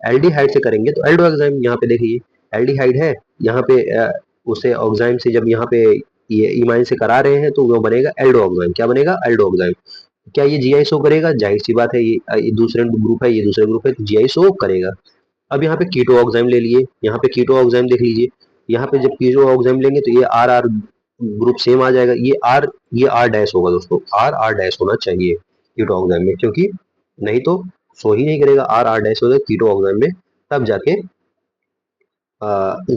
एल्डिहाइड से करेंगे तो एल्डो ऑक्साइम, यहाँ पे देखिए एल्डिहाइड है, यहाँ पे उसे ऑक्साइम से जब यहाँ पे ये इमाइन से करा रहे हैं तो वो बनेगा एल्डो ऑक्साइम। क्या बनेगा? Aldo oxime. क्या ये जीआई शो करेगा? जाहिर सी बात है, ये दूसरे ग्रुप है, ये दूसरे ग्रुप है, तो जीआई शो करेगा। अब यहाँ पे कीटो ऑक्साइम ले लिए, यहाँ पे कीटो ऑक्साइम देख लीजिए, यहाँ पे जब कीटो ऑक्साइम लेंगे तो ये आर आर ग्रुप सेम आ जाएगा। ये आर डैश होगा दोस्तों, आर डैश होना चाहिए कीटो ऑक्साइम में, क्योंकि नहीं तो शो ही नहीं करेगा। आर डैश होगा कीटो ऑक्साइम में, तब जाके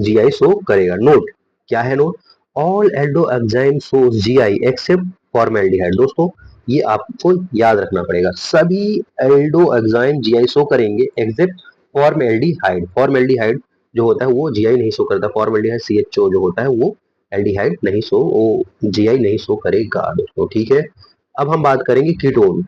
जीआई शो करेगा। नोट क्या है note? All aldo enzyme show GI except formaldehyde. दोस्तों ये आपको याद रखना पड़ेगा, सभी एल्डो एंजाइम जीआई शो करेंगे एक्सेप्ट फॉर्मेल्डिहाइड। फॉर्मेल्डिहाइड जो होता है वो जीआई नहीं शो करता, फॉर्मल्डिहाइड CHO जो होता है वो एल्डिहाइड नहीं शो, वो जीआई नहीं शो करेगा दोस्तों, ठीक है। अब हम बात करेंगे ketone.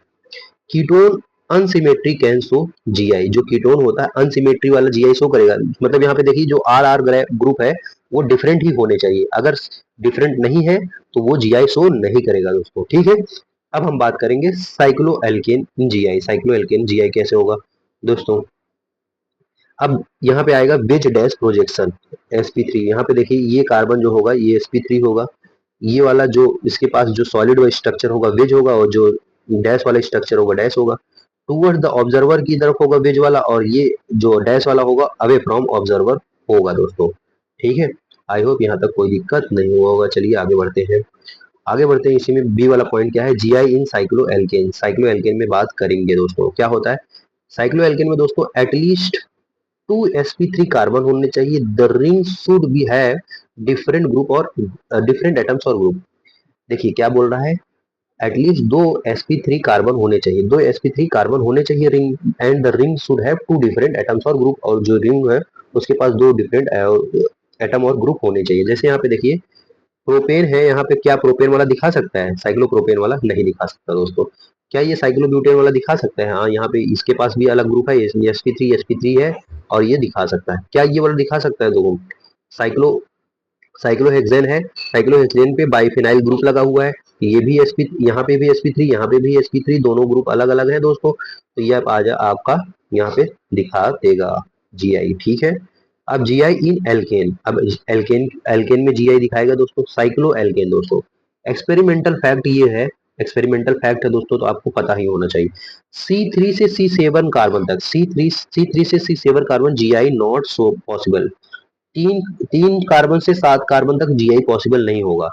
Ketone unsymmetry can show G I, जो कीटोन होता है अनसिमेट्री वाला जीआई शो करेगा, मतलब यहाँ पे देखिए जो आर आर ग्रुप है वो डिफरेंट ही होने चाहिए, अगर डिफरेंट नहीं है तो वो जीआई शो नहीं करेगा दोस्तों, ठीक है। अब हम बात करेंगे cycloalkane GI. Cycloalkane GI कैसे होगा दोस्तों, अब यहाँ पे आएगा वेज डैश प्रोजेक्शन sp3, यहाँ पे देखिए ये कार्बन जो होगा ये sp3 होगा, ये वाला जो इसके पास जो सॉलिड स्ट्रक्चर होगा वेज होगा, और जो डैश वाला स्ट्रक्चर होगा डैश होगा। टूवर्ड द ऑब्जर्वर की तरफ होगा वेज वाला, और ये जो डैश वाला होगा अवे फ्रॉम ऑब्जर्वर होगा दोस्तों, ठीक है। आई होप यहाँ तक कोई दिक्कत नहीं हुआ होगा। चलिए आगे बढ़ते हैं। आगे बढ़ते हैं, इसी में बी वाला पॉइंट क्या है, जीआई इन साइक्लो एल्केन। साइक्लो एल्केन में बात करेंगे दोस्तों, क्या होता है साइक्लो एल्केन में दोस्तों, एटलीस्ट 2 sp3 कार्बन होने चाहिए, the ring should be have different group और डिफरेंट एटम्स और ग्रुप। देखिए क्या बोल रहा है, एटलीस्ट 2 sp3 कार्बन होने चाहिए, 2 sp3 कार्बन होने चाहिए ring, and the ring should have 2 different atoms और ग्रुप, और जो रिंग है उसके पास 2 डिफरेंट एटम और ग्रुप होने चाहिए। जैसे यहाँ पे देखिए प्रोपेन है, यहाँ पे क्या प्रोपेन वाला दिखा सकता है, साइक्लोप्रोपेन वाला नहीं दिखा सकता दोस्तों। क्या ये साइक्लोब्यूटेन वाला दिखा सकता है, हाँ यहाँ पे इसके पास भी अलग ग्रुप है, इसमें sp3 है, और ये दिखा सकता है। क्या ये वाला दिखा सकता है दोस्तों, साइक्लो साइक्लोहेक्सेन है, साइक्लोहेक्सेन पे बाइफिनाइल ग्रुप लगा हुआ है, ये भी sp, यहाँ पे भी sp3, यहाँ पे भी sp3, दोनों ग्रुप अलग अलग है दोस्तों, तो ये आप आज आपका यहाँ पे दिखा देगा जीआई, ठीक है। अब जीआई इन एल्केन, अब एल्केन एल्केन में जीआई दिखाएगा दोस्तों, साइक्लो एल्केन दोस्तों। एक्सपेरिमेंटल फैक्ट ये है, एक्सपेरिमेंटल फैक्ट है दोस्तों, तो आपको पता ही होना चाहिए, C3 से C7 कार्बन तक, C3 से C7 carbon GI not so possible. तीन तीन कार्बन से 7 कार्बन तक जीआई पॉसिबल नहीं होगा,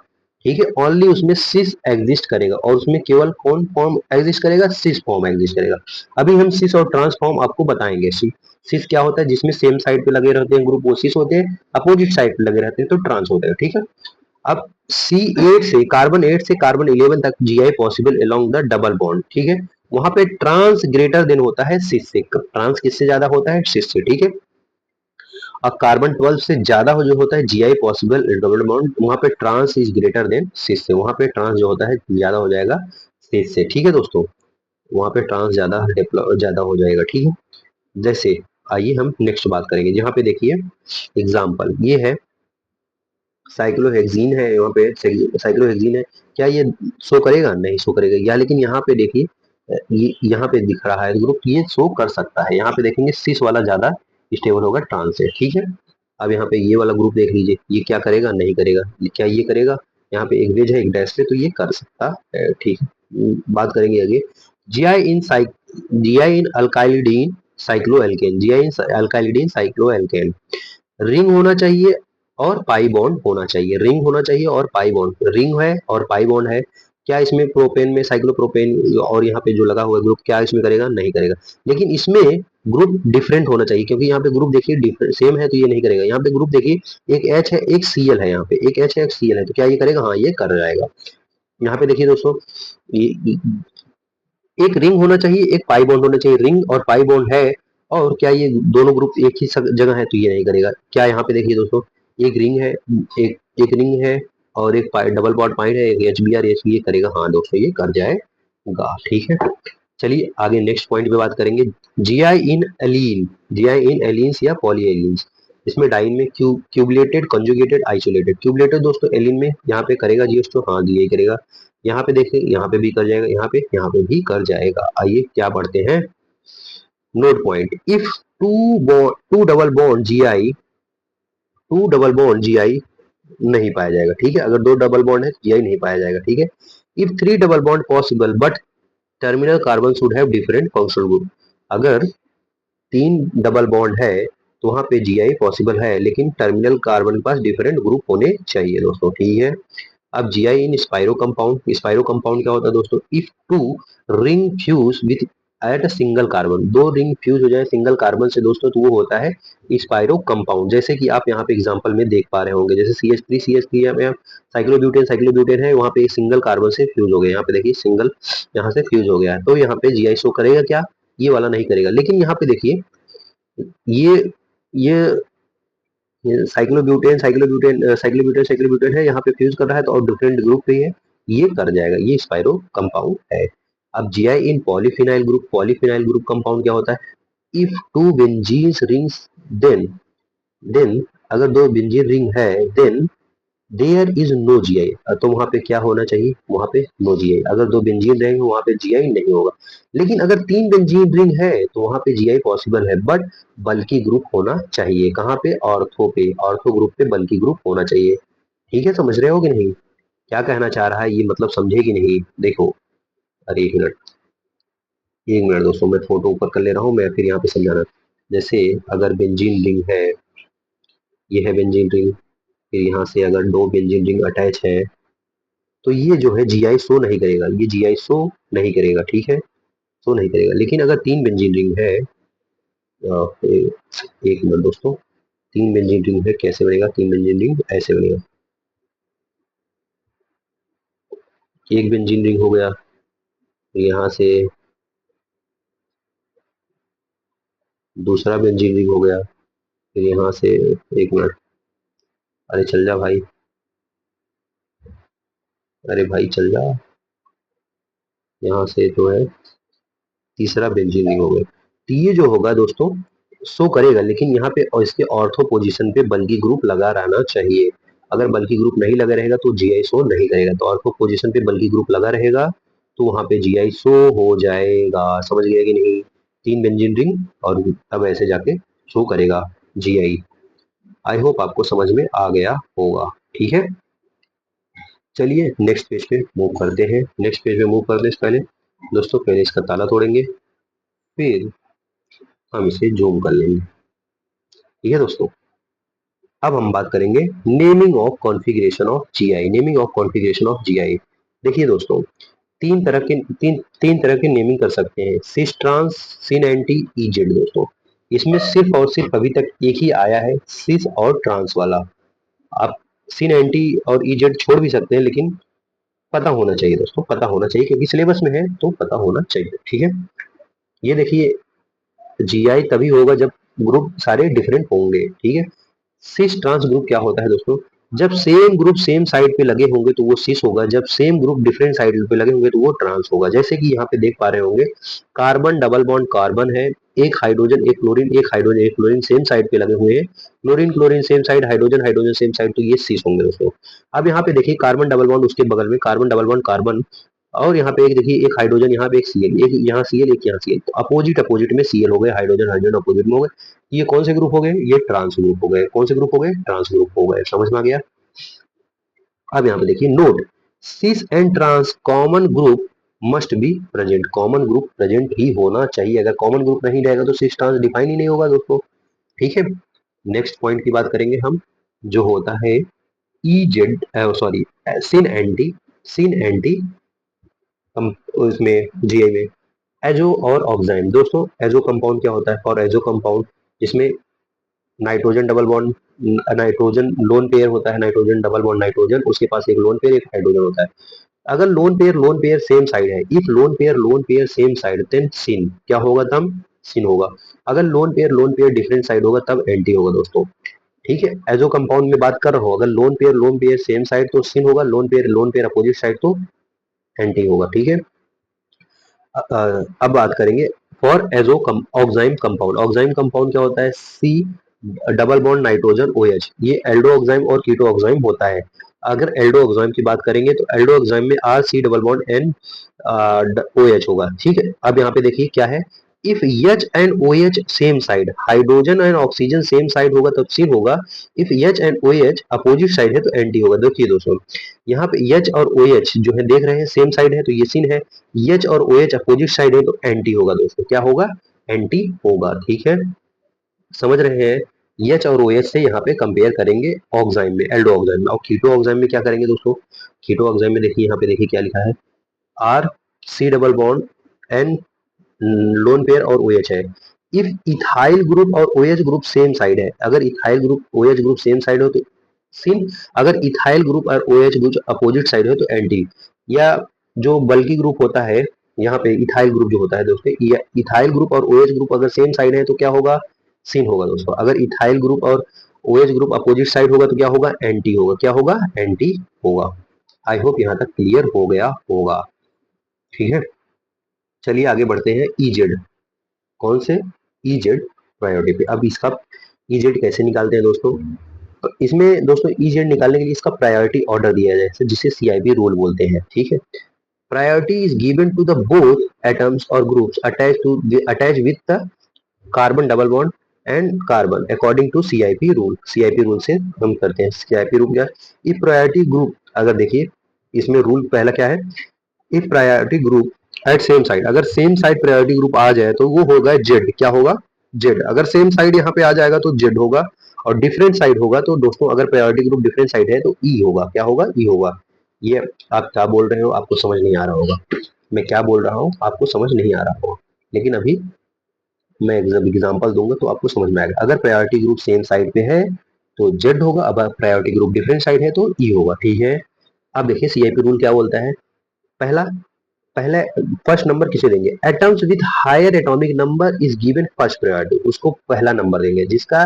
ठीक है। ओनली उसमें सिस एग्जिस्ट करेगा, और उसमें केवल कौन फॉर्म एग्जिस्ट करेगा, सिस फॉर्म एग्जिस्ट करेगा। अभी हम सिस और ट्रांस फॉर्म आपको बताएंगे। सिस क्या होता है, जिसमें सेम साइड पे लगे रहते हैं ग्रुप वो सिस होते हैं, अपोजिट साइड पे लगे रहते हैं तो ट्रांस होते हैं, ठीक है। अब C8 से कार्बन 11 तक GI possible along the double bond, ठीक है। वहां पे ट्रांस ग्रेटर देन होता है सिस से, ट्रांस किससे ज्यादा होता है, सिस से, ठीक है। और कार्बन 12 से ज्यादा हो जो होता है जीआई पॉसिबल डबल बॉन्ड, वहां पे ट्रांस इज ग्रेटर देन सिस से, वहां पे ट्रांस जो होता है ज्यादा हो जाएगा सिस से, ठीक है दोस्तों। वहां पे ट्रांस ज्यादा हो जाएगा, ठीक है। जैसे आइए हम नेक्स्ट बात करेंगे, जहाँ पे देखिए एग्जाम्पल ये है, साइक्लोहेक्सीन है, यहाँ पे साइक्लोहेक्सीन है, क्या ये शो करेगा, नहीं शो करेगा या, लेकिन यहाँ पे देखिए ये यहाँ पे दिख रहा है ग्रुप, ये शो कर सकता है। यहाँ पे देखेंगे सिस वाला ज्यादा स्टेबल होगा ट्रांस से, ठीक है। अब यहाँ पे ये वाला ग्रुप देख लीजिए, ये क्या करेगा, नहीं करेगा, क्या ये करेगा, यहाँ पे एक वेज है एक डैश है तो ये कर सकता है, ठीक है। बात करेंगे आगे, जीआई इन साइक जीआई इन अल्काइलिडीन साइक्लो एल्केन, जीआई इन अल्काइलिडीन साइक्लो एल्केन, रिंग होना चाहिए और पाई बॉन्ड होना चाहिए, रिंग होना चाहिए और पाई बॉन्ड, रिंग है और पाई बॉन्ड है। क्या इसमें प्रोपेन में साइक्लोप्रोपेन और यहाँ पे जो लगा हुआ ग्रुप क्या इसमें करेगा, नहीं करेगा। लेकिन इसमें ग्रुप डिफरेंट होना चाहिए, क्योंकि यहाँ पे ग्रुप देखिए डिफरेंट सेम है तो ये नहीं करेगा। यहाँ पे ग्रुप देखिए एक एच है एक सीएल है, यहाँ पे एक एच है एक सीएल है, तो क्या ये करेगा, हाँ ये कर जाएगा। यहाँ पे देखिए दोस्तों, ये एक रिंग होना चाहिए एक पाई बॉन्ड होना चाहिए, रिंग और पाई बॉन्ड है, और क्या ये दोनों ग्रुप एक ही जगह है तो ये नहीं करेगा। क्या यहाँ पे देखिए दोस्तों, एक रिंग है, एक एक रिंग है, और एक डबल बॉन्ड पाई है, एक एचबीआर एच, ये करेगा, हाँ दोस्तों ये कर जाएगा, ठीक है। चलिए आगे नेक्स्ट पॉइंट पे बात करेंगे, जीआई इन एलीन, जीआई इन एलीन्स या पॉली एलीन्स। इसमें डाइन में क्यूबलेटेड कंजुगेटेड आइसोलेटेड, क्यूबलेटेड दोस्तों एलीन में यहाँ पे करेगा जी दोस्तों, हाँ जी यही करेगा। यहाँ पे देखिए यहाँ पे भी कर जाएगा, यहाँ पे भी कर जाएगा। आइए क्या पढ़ते हैं, note point, if two double bond GI, two double bond GI नहीं पाया जाएगा, ठीक है। अगर दो डबल बॉन्ड है जीआई नहीं पाया जाएगा, ठीक है। If three double bond possible but terminal carbon should have different functional group, अगर 3 डबल बॉन्ड है तो वहां पे जीआई पॉसिबल है, लेकिन टर्मिनल कार्बन के पास डिफरेंट ग्रुप होने चाहिए दोस्तों, ठीक है। अब जीआई इन स्पाइरो कंपाउंड, स्पाइरो कंपाउंड क्या होता है दोस्तों, if two ring fuse with at a single carbon, दो रिंग फ्यूज हो जाए सिंगल कार्बन से दोस्तों, तो वो होता है स्पाइरो कंपाउंड। जैसे कि आप यहाँ पे एग्जांपल में देख पा रहे होंगे, जैसे CH3 यहाँ पे साइक्लोब्यूटेन है, वहाँ पे एक सिंगल कार्बन से फ्यूज हो गया, यहाँ पे देखिए सिंगल यहाँ से फ्यूज हो गया है, तो यहाँ पे जीआई शो करेगा क्या, ये वाला नहीं करेगा। लेकिन यहाँ पे देखिए ये ये साइक्लोब्यूटेन साइक्लोब्यूटेन साइक्लोब्यूटेन साइक्लोब्यूटेन है, यहाँ पे फ्यूज कर रहा है तो और डिफरेंट ग्रुप पे है, ये कर जाएगा, ये स्पाइरो कंपाउंड है। अब GI in polyphenyl group compound क्या होता है? If two benzene rings, then then अगर दो बेंजीन रिंग है, then there is no GI, तो वहां पे क्या होना चाहिए? वहां पे नो जीआई। अगर दो बेंजीन रिंग है वहां पे जीआई नहीं होगा। लेकिन अगर तीन बेंजीन रिंग है तो वहां पे जीआई पॉसिबल है, बट बल्कि ग्रुप होना चाहिए। कहाँ पे? ऑर्थो पे, ऑर्थो ग्रुप पे बल्कि ग्रुप होना चाहिए। ठीक है, समझ रहे हो कि नहीं? क्या कहना चाह रहा है ये, मतलब समझे कि नहीं? देखो, अरे एक मिनट, एक मिनट दोस्तों, मैं फोटो ऊपर कर ले रहा हूँ, मैं फिर यहाँ पे समझाना। जैसे अगर बेंजीन रिंग है, ये है बेंजीन रिंग, फिर यहाँ से अगर दो बेंजीन रिंग अटैच है, तो ये जो है जीआई शो नहीं करेगा, ये जीआई शो नहीं करेगा, ठीक है, शो नहीं करेगा। लेकिन अगर तीन बेंजीन रिंग है, एक मिनट दोस्तों, तीन बेंजीन रिंग है, कैसे बनेगा? तीन बेंजीन रिंग ऐसे बनेगा, एक बेंजीन रिंग हो गया, फिर यहाँ से दूसरा बेंजीन रिंग हो गया, फिर यहाँ से, एक मिनट, अरे चल जा भाई, अरे भाई चल जा, यहाँ से जो है तीसरा बेंजीन रिंग हो गया। तो ये जो होगा दोस्तों शो करेगा, लेकिन यहाँ पे और इसके ऑर्थो पोजीशन पे बल्कि ग्रुप लगा रहना चाहिए। अगर बल्कि ग्रुप नहीं लगा रहेगा तो जीआई शो नहीं करेगा, तो ऑर्थो पोजीशन पे बल्कि ग्रुप लगा रहेगा तो वहां पे जीआई शो हो जाएगा। समझ गया कि नहीं? तीन बेंजीन रिंग और तब ऐसे जाके शो करेगा जीआई। आई होप आपको समझ में आ गया होगा। ठीक है, चलिए नेक्स्ट पेज पे मूव करते हैं। नेक्स्ट पेज पे मूव करने से पहले दोस्तों पहले इसका ताला तोड़ेंगे, फिर हम इसे जूम कर लेंगे। ठीक है दोस्तों, अब हम बात करेंगे naming of configuration of GI. Naming of configuration of GI, देखिए दोस्तों, तीन तरह के नेमिंग कर सकते हैं, सिस ट्रांस, सिन एंटी, इजेड। दोस्तों इसमें सिर्फ और सिर्फ अभी तक एक ही आया है, सिस और ट्रांस वाला। आप सिन एंटी और इजेड छोड़ भी सकते हैं, लेकिन पता होना चाहिए दोस्तों, पता होना चाहिए, क्योंकि सिलेबस में है तो पता होना चाहिए। ठीक है, ये देखिए, जीआई तभी होगा जब ग्रुप सारे डिफरेंट होंगे। ठीक है, सिस ट्रांस ग्रुप क्या होता है दोस्तों? जब सेम ग्रुप सेम साइड पे लगे होंगे तो वो सिस होगा, जब सेम ग्रुप डिफरेंट साइड पे लगे होंगे तो वो ट्रांस होगा। जैसे कि यहाँ पे देख पा रहे होंगे, कार्बन डबल बॉन्ड कार्बन है, एक हाइड्रोजन एक क्लोरीन, एक हाइड्रोजन एक क्लोरीन सेम साइड पे लगे हुए हैं, chlorine chlorine same side, hydrogen hydrogen same side, तो ये सिस होंगे दोस्तों। अब यहाँ पे देखिए कार्बन डबल बॉन्ड, उसके बगल में कार्बन डबल बॉन्ड कार्बन, और यहाँ पे एक देखिए एक हाइड्रोजन, यहाँ पे एक सीएल, एक यहाँ सीएल एक यहाँ सीएल, तो अपोजिट अपोजिट में सीएल हो गए, हाइड्रोजन हाइड्रोजन अपोजिट में हो गए। ये कौन से ग्रुप हो गए? ये ट्रांस ग्रुप हो गए। कौन से ग्रुप हो गए? ट्रांस ग्रुप हो गए। समझ में आ गया? अब यहाँ पे देखिए note, cis and trans common group must be present. Common group present ही होना चाहिए, अगर कॉमन ग्रुप नहीं रहेगा तो सिस ट्रांस डिफाइन ही नहीं होगा दोस्तों। ठीक है, नेक्स्ट पॉइंट की बात करेंगे हम, जो होता है ई जेड, सॉरी, सिन एंटी, सिन एंटी हम उसमें जीआई में एजो और ऑक्साइम। दोस्तों एजो कंपाउंड क्या होता है? और एजो कंपाउंड जिसमें nitrogen double bond, nitrogen lone pair होता है, नाइट्रोजन डबल बॉन्ड नाइट्रोजन, उसके पास एक लोन पेयर एक हाइड्रोजन होता है। अगर लोन पेयर सेम साइड है, if lone pair same side, then syn क्या होगा? तब सिन होगा। अगर लोन पेयर डिफरेंट साइड होगा तब एंटी होगा दोस्तों। ठीक है, एजो कंपाउंड में बात कर रहा हूँ, अगर लोन पेयर सेम साइड तो सिन होगा, लोन पेयर अपोजिट साइड तो एंटी होगा। ठीक है, अब बात करेंगे for azo oxime compound. Oxime compound क्या होता है? C double bond nitrogen O H, ये एल्डो ऑक्साइम और कीटो ऑक्साइम होता है। अगर एल्डो ऑक्साइम की बात करेंगे तो एल्डो ऑक्साइम में R C double bond N O H होगा। ठीक है, अब यहाँ पे देखिए क्या है, if H and O H same side, hydrogen and oxygen same side होगा तब सिन होगा, if H and O H opposite side है तो एंटी होगा। देखिए दोस्तों, यहाँ पे एच और ओ एच जो है देख रहे हैं सेम साइड है तो ये सिन है, एच और ओ एच अपोजिट साइड है तो एंटी होगा दोस्तों। क्या होगा? एंटी होगा। ठीक है, समझ रहे हैं? एच और ओ एच से यहाँ पे कंपेयर करेंगे ऑक्साइम में, एल्डो ऑक्साइम में। और कीटो ऑक्साइम में क्या करेंगे दोस्तों? कीटो ऑक्साइम में देखिए, यहाँ पे देखिए क्या लिखा है, R C double bond N lone pair और ओ एच है। इफ इथाइल ग्रुप और O H group same side है, अगर ethyl group O H group same side हो तो सिन, अगर इथाइल ग्रुप और O H group opposite side हो तो एंटी। या जो बल्कि ग्रुप होता है, यहाँ पे इथाइल ग्रुप जो होता है दोस्तों, इथाइल ग्रुप और ओ एच ग्रुप अगर सेम साइड है तो क्या होगा? सिन होगा दोस्तों। अगर इथाइल ग्रुप और OH ग्रुप अपोजिट साइड होगा तो क्या होगा, एंटी होगा। क्या होगा, एंटी होगा। आई होप यहाँ तक क्लियर हो गया होगा। ठीक है, चलिए आगे बढ़ते हैं। EZ, कौन से, EZ प्रायोरिटी पे। अब इसका EZ कैसे निकालते हैं दोस्तों, तो इसमें दोस्तों EZ निकालने के लिए इसका प्रायोरिटी ऑर्डर दिया जाए, जिसे CIP रूल बोलते हैं। ठीक है, priority is given to the both atoms और groups attach with the carbon double bond and carbon according to CIP rule. CIP rule से हम करते हैं। CIP रूल क्या है, इफ प्रायोरिटी ग्रुप, अगर देखिए इसमें रूल पहला क्या है, if priority group at same side, अगर सेम साइड प्रायोरिटी ग्रुप आ जाए तो वो होगा जेड। क्या होगा, जेड। अगर सेम साइड यहाँ पे आ जाएगा तो जेड होगा, और डिफरेंट साइड होगा तो दोस्तों अगर प्रायोरिटी ग्रुप डिफरेंट साइड है तो ई होगा। क्या होगा, ई होगा। ये आप क्या बोल रहे हो, आपको समझ नहीं आ रहा होगा। मैं क्या बोल रहा हूँ आपको समझ नहीं आ रहा होगा, लेकिन अभी मैं जब एग्जांपल दूंगा तो आपको समझ में आएगा। अगर प्रायोरिटी ग्रुप सेम साइड पे है तो जेड होगा, अब प्रायोरिटी ग्रुप डिफरेंट साइड है तो ई होगा। ठीक है, अब देखिए CIP रूल क्या बोलता है। पहला, पहले फर्स्ट नंबर किसे देंगे, atoms with higher atomic number is given first priority, उसको पहला नंबर देंगे। जिसका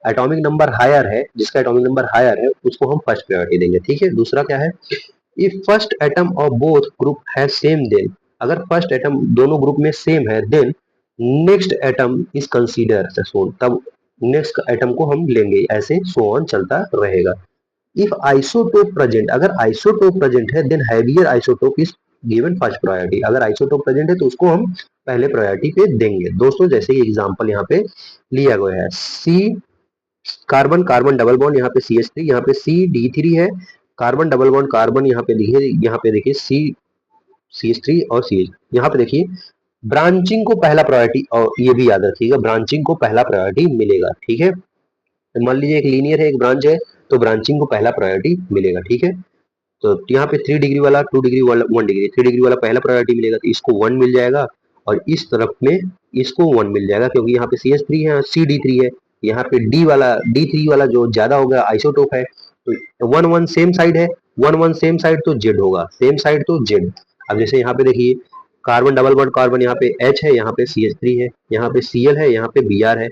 एटॉमिक नंबर हायर है, जिसका एटॉमिक नंबर हायर है उसको हम फर्स्ट प्रायोरिटी देंगे। ठीक है, दूसरा क्या है, if first atom of both group है सेम, देन, अगर फर्स्ट एटम दोनों ग्रुप में सेम है, then next atom is consider soon, तब नेक्स्ट एटम को हम लेंगे। ऐसे सो ऑन चलता रहेगा। इफ आइसोटोप प्रेजेंट, अगर आइसोटोप प्रेजेंट है, then heavier isotope is given first priority, अगर आइसोटोप प्रेजेंट है तो उसको हम पहले प्रायोरिटी पे देंगे। दोस्तों जैसे ये एग्जांपल यहाँ पे लिया गया है, सी कार्बन कार्बन डबल बॉन्ड, यहाँ पे CH3, यहाँ पे CD3 है, कार्बन डबल बॉन्ड कार्बन, यहाँ पे देखिए CH3 और CH, यहाँ पे देखिए ब्रांचिंग को पहला प्रायोरिटी, और ये भी याद रखिएगा ब्रांचिंग को पहला प्रायोरिटी मिलेगा। ठीक है, मान लीजिए एक लीनियर है, एक ब्रांच है, तो ब्रांचिंग को पहला प्रायोरिटी मिलेगा। ठीक है, तो यहाँ पे 3 डिग्री वाला, 2 डिग्री वाला, 1 डिग्री, 3 डिग्री वाला पहला प्रायोरिटी मिलेगा तो इसको 1 मिल जाएगा, और इस तरफ में इसको 1 मिल जाएगा, क्योंकि यहाँ पे CH3 है, CD3 है। यहाँ पे D3 वाला जो ज्यादा होगा आइसोटोप है, तो 1 1 सेम साइड है, 1 1 सेम साइड तो जेड होगा, सेम साइड तो जेड। अब जैसे यहाँ पे देखिए कार्बन डबल बॉन्ड कार्बन, यहाँ पे H है, यहाँ पे CH3 है, यहाँ पे Cl है, यहाँ पे Br है।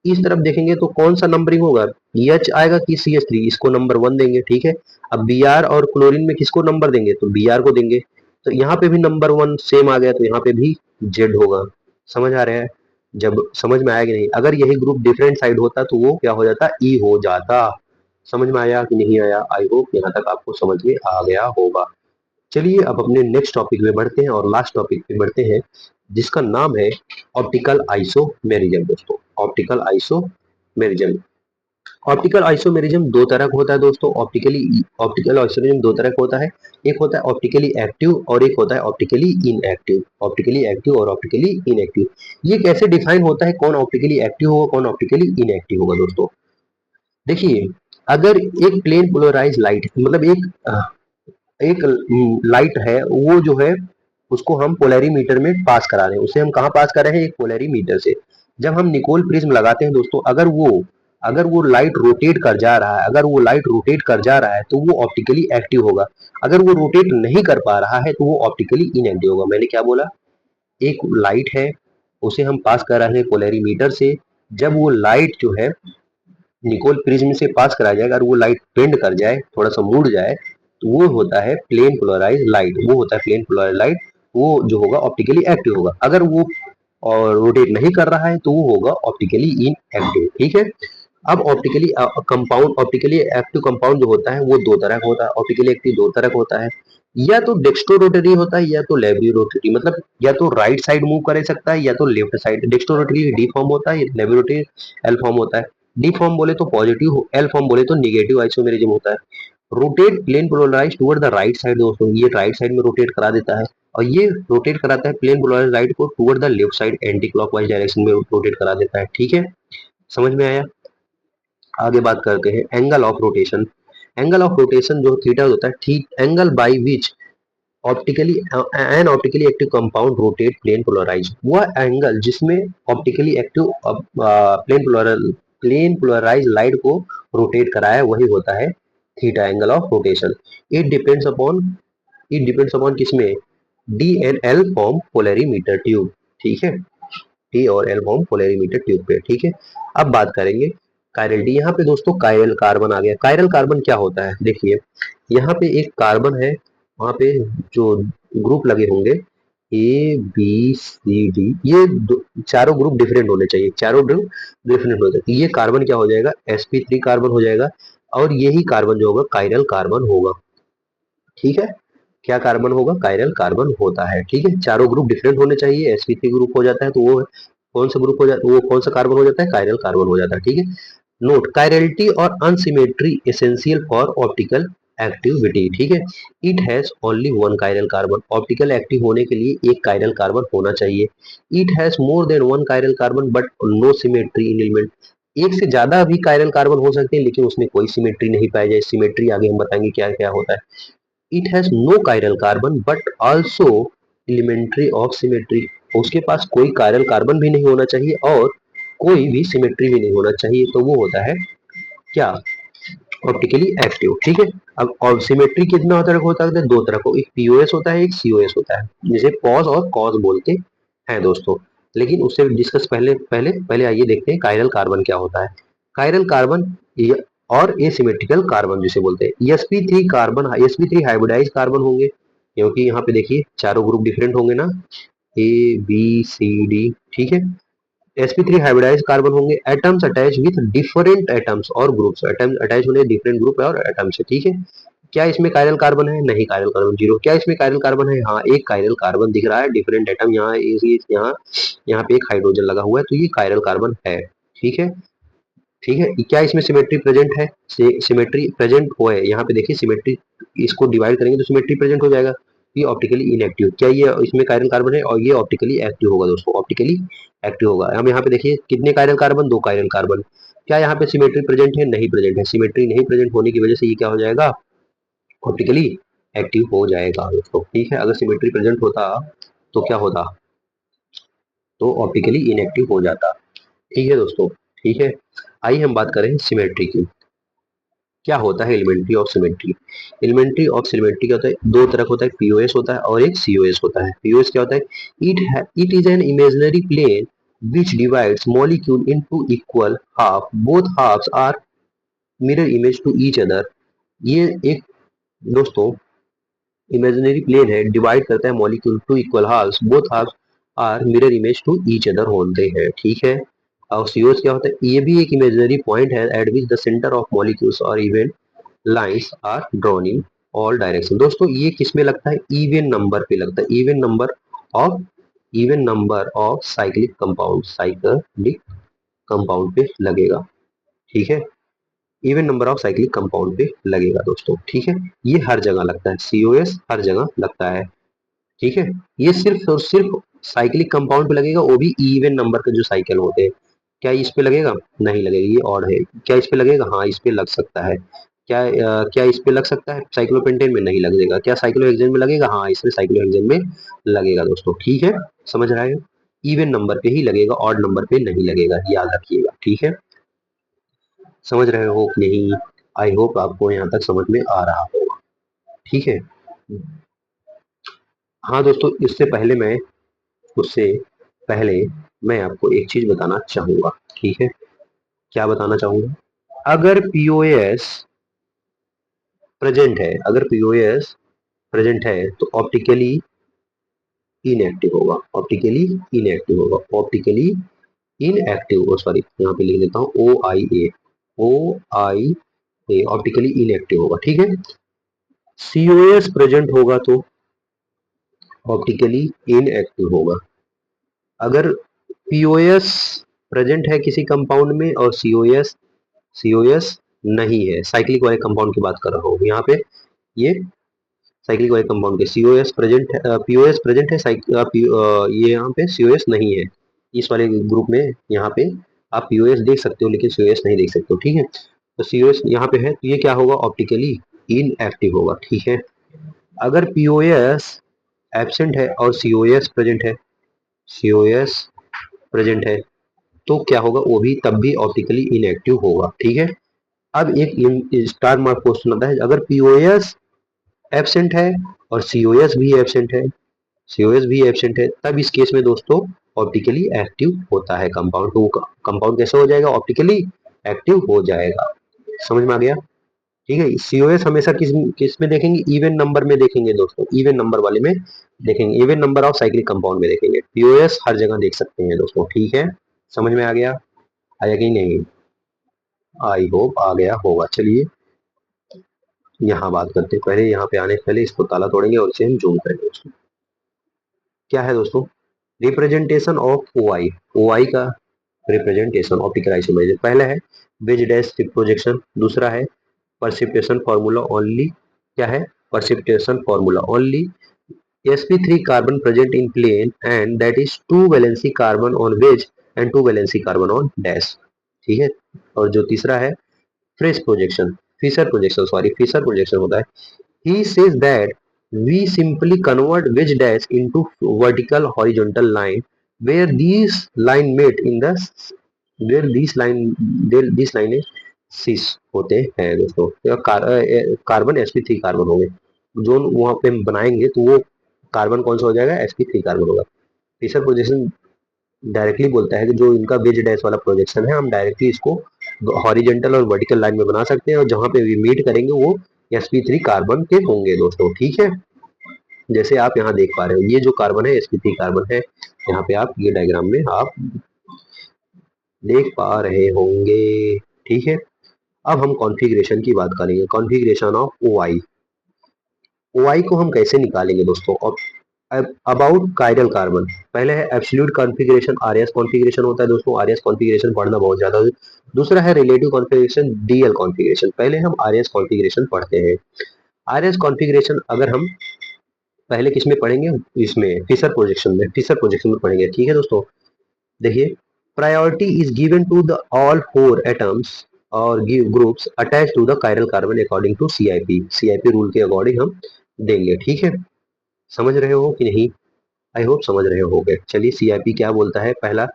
इस तरफ देखेंगे तो कौन सा नंबरिंग होगा, H आएगा कि CH3, इसको नंबर 1 देंगे। ठीक है, अब Br और क्लोरीन में किसको नंबर देंगे, तो Br को देंगे। तो यहाँ पे भी नंबर 1 सेम आ गया, तो यहाँ पे भी जेड होगा। समझ आ रहा है, जब समझ में आया कि नहीं, अगर यही ग्रुप डिफरेंट साइड होता तो वो क्या हो जाता, ई हो जाता। समझ में आया कि नहीं आया, आई होप यहाँ तक आपको समझ में आ गया होगा। चलिए अब अपने नेक्स्ट टॉपिक में बढ़ते हैं, और लास्ट टॉपिक पे बढ़ते हैं, जिसका नाम है ऑप्टिकल आइसोमेरिज्म। दोस्तों ऑप्टिकल आइसोमेरिज्म, ऑप्टिकल आइसोमेरिज्म दो तरह का होता है दोस्तों। ऑप्टिकल आइसोमेरिज्म दो तरह का होता है, एक होता है ऑप्टिकली एक्टिव और एक होता है ऑप्टिकली इनएक्टिव। ऑप्टिकली एक्टिव और ऑप्टिकली इनएक्टिव, ये कैसे डिफाइन होता है, कौन ऑप्टिकली एक्टिव होगा कौन ऑप्टिकली इनएक्टिव होगा। दोस्तों देखिए, अगर एक प्लेन पोलराइज लाइट, मतलब एक लाइट है, वो जो है उसको हम पोलैरीमीटर में पास करा रहे हैं, उसे हम कहाँ पास कर रहे हैं, एक पोलैरीमीटर से। जब हम निकोल प्रिज्म लगाते हैं दोस्तों, अगर वो लाइट रोटेट कर जा रहा है, अगर वो लाइट रोटेट कर जा रहा है तो वो ऑप्टिकली एक्टिव होगा। अगर वो रोटेट नहीं कर पा रहा है तो वो ऑप्टिकली इनएक्टिव होगा। मैंने क्या बोला, एक लाइट है, उसे हम पास कर रहे हैं पोलैरीमीटर से। जब वो लाइट जो है निकोल प्रिज्म से पास कराया जाएगा, अगर वो लाइट बेंड कर जाए, थोड़ा सा मुड़ जाए, तो वो होता है प्लेन पोलराइज लाइट, वो होता है प्लेन पोलराइज लाइट। वो जो होगा ऑप्टिकली एक्टिव होगा। अगर वो और रोटेट नहीं कर रहा है तो वो होगा ऑप्टिकली इनएक्टिव। ठीक है, अब ऑप्टिकली एक्टिव कंपाउंड जो होता है वो दो तरह का होता है। ऑप्टिकली एक्टिव दो तरह का होता है, या तो डेक्स्ट्रो रोटरी होता है या तो लेब्रियो रोटरी, मतलब या तो राइट साइड मूव कर सकता है या तो left side. Dextro rotary D form होता है, लेब्रियो रोटरी एल फॉर्म होता है। डी फॉर्म बोले तो पॉजिटिव, एल फॉर्म बोले तो निगेटिव आइसोमेरिज्म होता है। Rotate plane polarise toward the right side, दोस्तों ये राइट साइड में रोटेट करा देता है, और ये रोटेट कराता है प्लेन पोलराइज लाइट को toward the left side, anti clockwise direction में रोटेट करा देता है। ठीक है, समझ में आया। आगे बात करते हैं angle of rotation. Angle of rotation जो थीटा होता है, ठीक angle by which optically an optically active compound rotate plane polarise, वह एंगल जिसमें optically active plane polarise light को रोटेट कराया, वही होता है theta, angle of rotation. It depends upon it depends upon किसमें, D and L form polarimeter tube. ठीक है, डी और एल फॉर्म पोलरीमीटर ट्यूब पे। ठीक है, अब बात करेंगे कायरलिटी। यहाँ पे दोस्तों कायरल कार्बन आ गया। कायरल कार्बन क्या होता है, देखिए यहाँ पे एक कार्बन है, वहां पे जो ग्रुप लगे होंगे ABCD, ये चारों ग्रुप डिफरेंट होने चाहिए, चारों ग्रुप डिफरेंट होने चाहिए। ये कार्बन क्या हो जाएगा, sp3 कार्बन हो जाएगा, और यही कार्बन जो होगा कायरल कार्बन होगा। ठीक है, क्या कार्बन होगा, कायरल कार्बन होता है। ठीक है, चारों ग्रुप डिफरेंट होने चाहिए, sp3 ग्रुप हो जाता है तो वो कौन सा ग्रुप हो जाता है, वो कौन सा कार्बन हो जाता है, कायरल कार्बन हो जाता है। ठीक है, नोट कायरलिटी और unsymmetry essential for optical activity. ठीक है, it has only one chiral carbon, optical active होने के लिए एक कायरल कार्बन होना चाहिए। It has more than one chiral carbon but no symmetry in element, एक से ज्यादा भी कायरल कार्बन हो सकते हैं लेकिन उसमें कोई सिमेट्री नहीं पाई जाए। सिमेट्री आगे हम बताएंगे क्या क्या होता है। It has no chiral carbon but also elementary of symmetry, उसके पास कोई कायरल कार्बन भी नहीं होना चाहिए और कोई भी सिमेट्री भी नहीं होना चाहिए, तो वो होता है क्या, ऑप्टिकली एक्टिव। ठीक है, अब और सिमेट्री कितना तरह का होता है, दो तरह का, एक पीओएस होता है, एक सीओएस होता है, जिसे पॉज और कॉज बोलते हैं दोस्तों। लेकिन उससे डिस्कस पहले पहले पहले आइए देखते हैं कायरल कार्बन क्या होता है। कायरल कार्बन और एसिमेट्रिकल कार्बन जिसे बोलते हैं, sp3 carbon, sp3 hybridise carbon होंगे, क्योंकि यहाँ पे देखिए चारों ग्रुप डिफरेंट होंगे ना, ABCD। ठीक है, sp3 हाइब्रिडाइज कार्बन होंगे, atoms attach with different atoms और ग्रुप्स, एटम्स अटैच होने डिफरेंट ग्रुप और एटम्स से। ठीक है, क्या इसमें कायरल कार्बन है, नहीं, कायरल कार्बन जीरो। क्या इसमें कायरल कार्बन है, हाँ एक कायरल कार्बन दिख रहा है, डिफरेंट एटम यहाँ, यहाँ यहाँ पे एक हाइड्रोजन लगा हुआ है, तो ये कायरल कार्बन है। ठीक है, ठीक है, क्या इसमें सिमेट्री प्रेजेंट है, सिमेट्री प्रेजेंट हो है, यहाँ पे देखिए सिमेट्री, इसको डिवाइड करेंगे तो सिमेट्री प्रेजेंट हो जाएगा। ये ऑप्टिकली इनएक्टिव, क्या ये इसमें कायरल कार्बन है, और ये ऑप्टिकली एक्टिव होगा दोस्तों, ऑप्टिकली एक्टिव होगा। हम यहाँ पे देखिए कितने कायरल कार्बन, दो कायरल कार्बन। क्या यहाँ पे सिमेट्री प्रेजेंट है, नहीं प्रेजेंट है, सिमेट्री नहीं प्रेजेंट होने की वजह से ये क्या हो जाएगा, ऑप्टिकली एक्टिव हो जाएगा दोस्तों। ठीक है, अगर सिमेट्री प्रेजेंट होता तो क्या होता, तो ऑप्टिकली इनएक्टिव हो जाता। ठीक है दोस्तों, ठीक है, आइए हम बात करें सिमेट्री की। क्या होता है elementary of symmetry, elementary of symmetry क्या होता है, दो तरह का होता है, पीओएस होता है और एक सीओएस होता है। पीओएस क्या होता है, it is an imaginary plane which divides molecule into equal half, both halves are mirror image to each other। ये एक दोस्तों इमेजिनरी प्लेन है, डिवाइड करता है molecule two equal halves, both halves are mirror image to each other होते हैं। ठीक है, और सीओएस क्या होता है, ये भी एक इमेजिनरी पॉइंट है at which the centre of molecules और even lines are drawn in all direction. दोस्तों ये किस में लगता है, इवन नंबर पे लगता है, even number of cyclic compound, cyclic compound पे लगेगा। ठीक है, even number of cyclic compound पे लगेगा दोस्तों। ठीक है, ये हर जगह लगता है, सीओएस हर जगह लगता है। ठीक है, ये सिर्फ और सिर्फ साइक्लिक कंपाउंड पे लगेगा, वो भी इवन नंबर के जो साइकिल होते हैं। क्या इस पे लगेगा, नहीं लगेगा, ये ऑड है। क्या इस पे लगेगा, हाँ इस पे लग सकता है। क्या इस पे लग सकता है, साइक्लोपेंटेन में नहीं लगेगा। क्या साइक्लोहेक्सेन में लगेगा, हाँ इसमें साइक्लोहेक्सेन में लगेगा दोस्तों। ठीक है, समझ रहे हैं, इवन नंबर पे ही लगेगा, ऑड नंबर पे नहीं लगेगा, याद रखिएगा। ठीक है, समझ रहे हो कि नहीं, आई होप आपको यहाँ तक समझ में आ रहा होगा। ठीक है, हाँ दोस्तों, उससे पहले मैं आपको एक चीज बताना चाहूंगा। ठीक है, क्या बताना चाहूंगा, अगर पीओएस प्रेजेंट है, अगर पीओएस प्रेजेंट है तो ऑप्टिकली इनएक्टिव होगा, ऑप्टिकली इनएक्टिव होगा, ऑप्टिकली इनएक्टिव, सॉरी यहाँ पे लिख देता हूँ ओ आई ए, ऑप्टिकली इनएक्टिव होगा। ठीक है, सीओएस प्रेजेंट होगा तो ऑप्टिकली इनएक्टिव होगा। अगर पीओएस प्रेजेंट है किसी कंपाउंड में और सीओएस नहीं है, साइक्लिक वाले कंपाउंड की बात कर रहा हूँ यहाँ पे, ये साइक्लिक वाले कंपाउंड के सीओएस प्रेजेंट है, पीओएस प्रेजेंट है, ये यहाँ पे सीओएस नहीं है, इस वाले ग्रुप में यहाँ पे आप पीओएस देख सकते हो लेकिन सीओएस नहीं देख सकते हो। ठीक है, तो सीओएस यहाँ पे है तो ये क्या होगा, ऑप्टिकली इनएक्टिव होगा। ठीक है, अगर पीओएस एब्सेंट है और सीओएस प्रेजेंट है, सीओएस प्रेजेंट है तो क्या होगा, वो भी तब भी ऑप्टिकली इनएक्टिव होगा। ठीक है, अब एक स्टार मार्क क्वेश्चन आता है, अगर पीओएस एब्सेंट है और सीओएस भी एब्सेंट है, तब इस केस में दोस्तों ऑप्टिकली एक्टिव होता है कंपाउंड, तो कंपाउंड कैसे हो जाएगा, ऑप्टिकली एक्टिव हो जाएगा। समझ में आ गया? ठीक है। सीओएस हमेशा किस किस में देखेंगे? इवन नंबर में देखेंगे दोस्तों, इवन नंबर वाले में देखेंगे, even number of cyclic compound में देखेंगे। पीओएस हर जगह देख सकते हैं दोस्तों। ठीक है, समझ में आ गया? आया कि नहीं? आई होप आ गया होगा। चलिए यहाँ बात करते हैं। पहले यहाँ पे आने से पहले इसको ताला तोड़ेंगे और इसे हम जूम करेंगे दोस्तों। क्या है दोस्तों? Representation of OI. ओआई का रिप्रेजेंटेशन ऑप्टिकल आइसोमेरिज्म। पहला है वेज डैश प्रोजेक्शन, दूसरा है precipitation formula only। क्या है? precipitation formula only sp3 carbon present in plane and that is 2 valency carbon on wedge and 2 valency carbon on dash। ठीक है। और जो तीसरा है fresh projection, Fischer projection, sorry Fischer projection होता है। he says that we simply convert wedge dash into vertical horizontal line where these line meet in the where these line सिस होते हैं दोस्तों। तो कार्बन sp3 कार्बन हो गए, जो वहां पे हम बनाएंगे तो वो कार्बन कौन सा हो जाएगा? sp3 कार्बन होगा। फिशर प्रोजेक्शन डायरेक्टली बोलता है कि जो इनका वेज डैश वाला प्रोजेक्शन है, हम डायरेक्टली इसको हॉरिजेंटल और वर्टिकल लाइन में बना सकते हैं, और जहां पे भी मीट करेंगे वो sp3 कार्बन के होंगे दोस्तों। ठीक है, जैसे आप यहाँ देख पा रहे हो, ये जो कार्बन है sp3 कार्बन है। यहाँ पे आप ये डायग्राम में आप देख पा रहे होंगे। ठीक है, अब हम कॉन्फ़िगरेशन की बात करेंगे। Configuration of OI. ओआई को हम कैसे निकालेंगे दोस्तों? और अबाउट कायरल कार्बन, पहले है एब्सोल्यूट कॉन्फ़िगरेशन, आरएस कॉन्फ़िगरेशन होता है दोस्तों। आरएस कॉन्फ़िगरेशन पढ़ना बहुत ज्यादा है। दूसरा है रिलेटिव कॉन्फ़िगरेशन, डीएल कॉन्फ़िगरेशन। पहले हम आरएस कॉन्फ़िगरेशन पढ़ते हैं। आरएस कॉन्फ़िगरेशन अगर हम पहले किस में पढ़ेंगे? इसमें फिशर प्रोजेक्शन में, फिशर प्रोजेक्शन में पढ़ेंगे। ठीक है दोस्तों, देखिए priority is given to the all four atoms और groups attach to the chiral carbon according to C I P. C I P rule के अकॉर्डिंग हम देंगे। ठीक है, समझ रहे हो कि नहीं? आई होप समझ रहे होगे। चलिए सीआईपी क्या बोलता है? पहला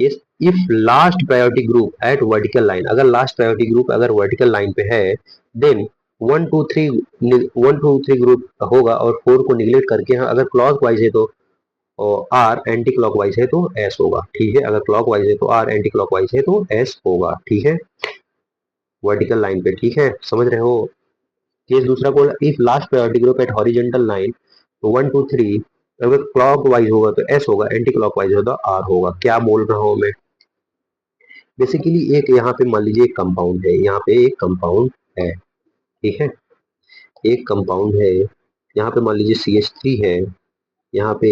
case, if last priority group at vertical line, अगर लास्ट प्रायोरिटी ग्रुप अगर वर्टिकल लाइन पे है, देन 1 2 3 ग्रुप होगा और 4 को निगलेक्ट करके, अगर क्लॉक वाइज है तो और आर एंटी क्लॉकवाइज है तो एस होगा। ठीक है, अगर क्लॉकवाइज है तो आर, एंटी क्लॉकवाइज है तो एस होगा। ठीक है, वर्टिकल लाइन पे। ठीक है, समझ रहे हो? केस दूसरा को, if last priority group at horizontal line तो 1 2 3, अगर क्लॉक वाइज होगा तो एस होगा, एंटी क्लॉकवाइज होगा तो आर होगा। क्या बोल रहा हूं मैं? बेसिकली एक यहाँ पे मान लीजिए एक कंपाउंड है, यहाँ पे एक कंपाउंड है। ठीक है, एक कंपाउंड है, यहाँ पे मान लीजिए CH3 है, यहाँ पे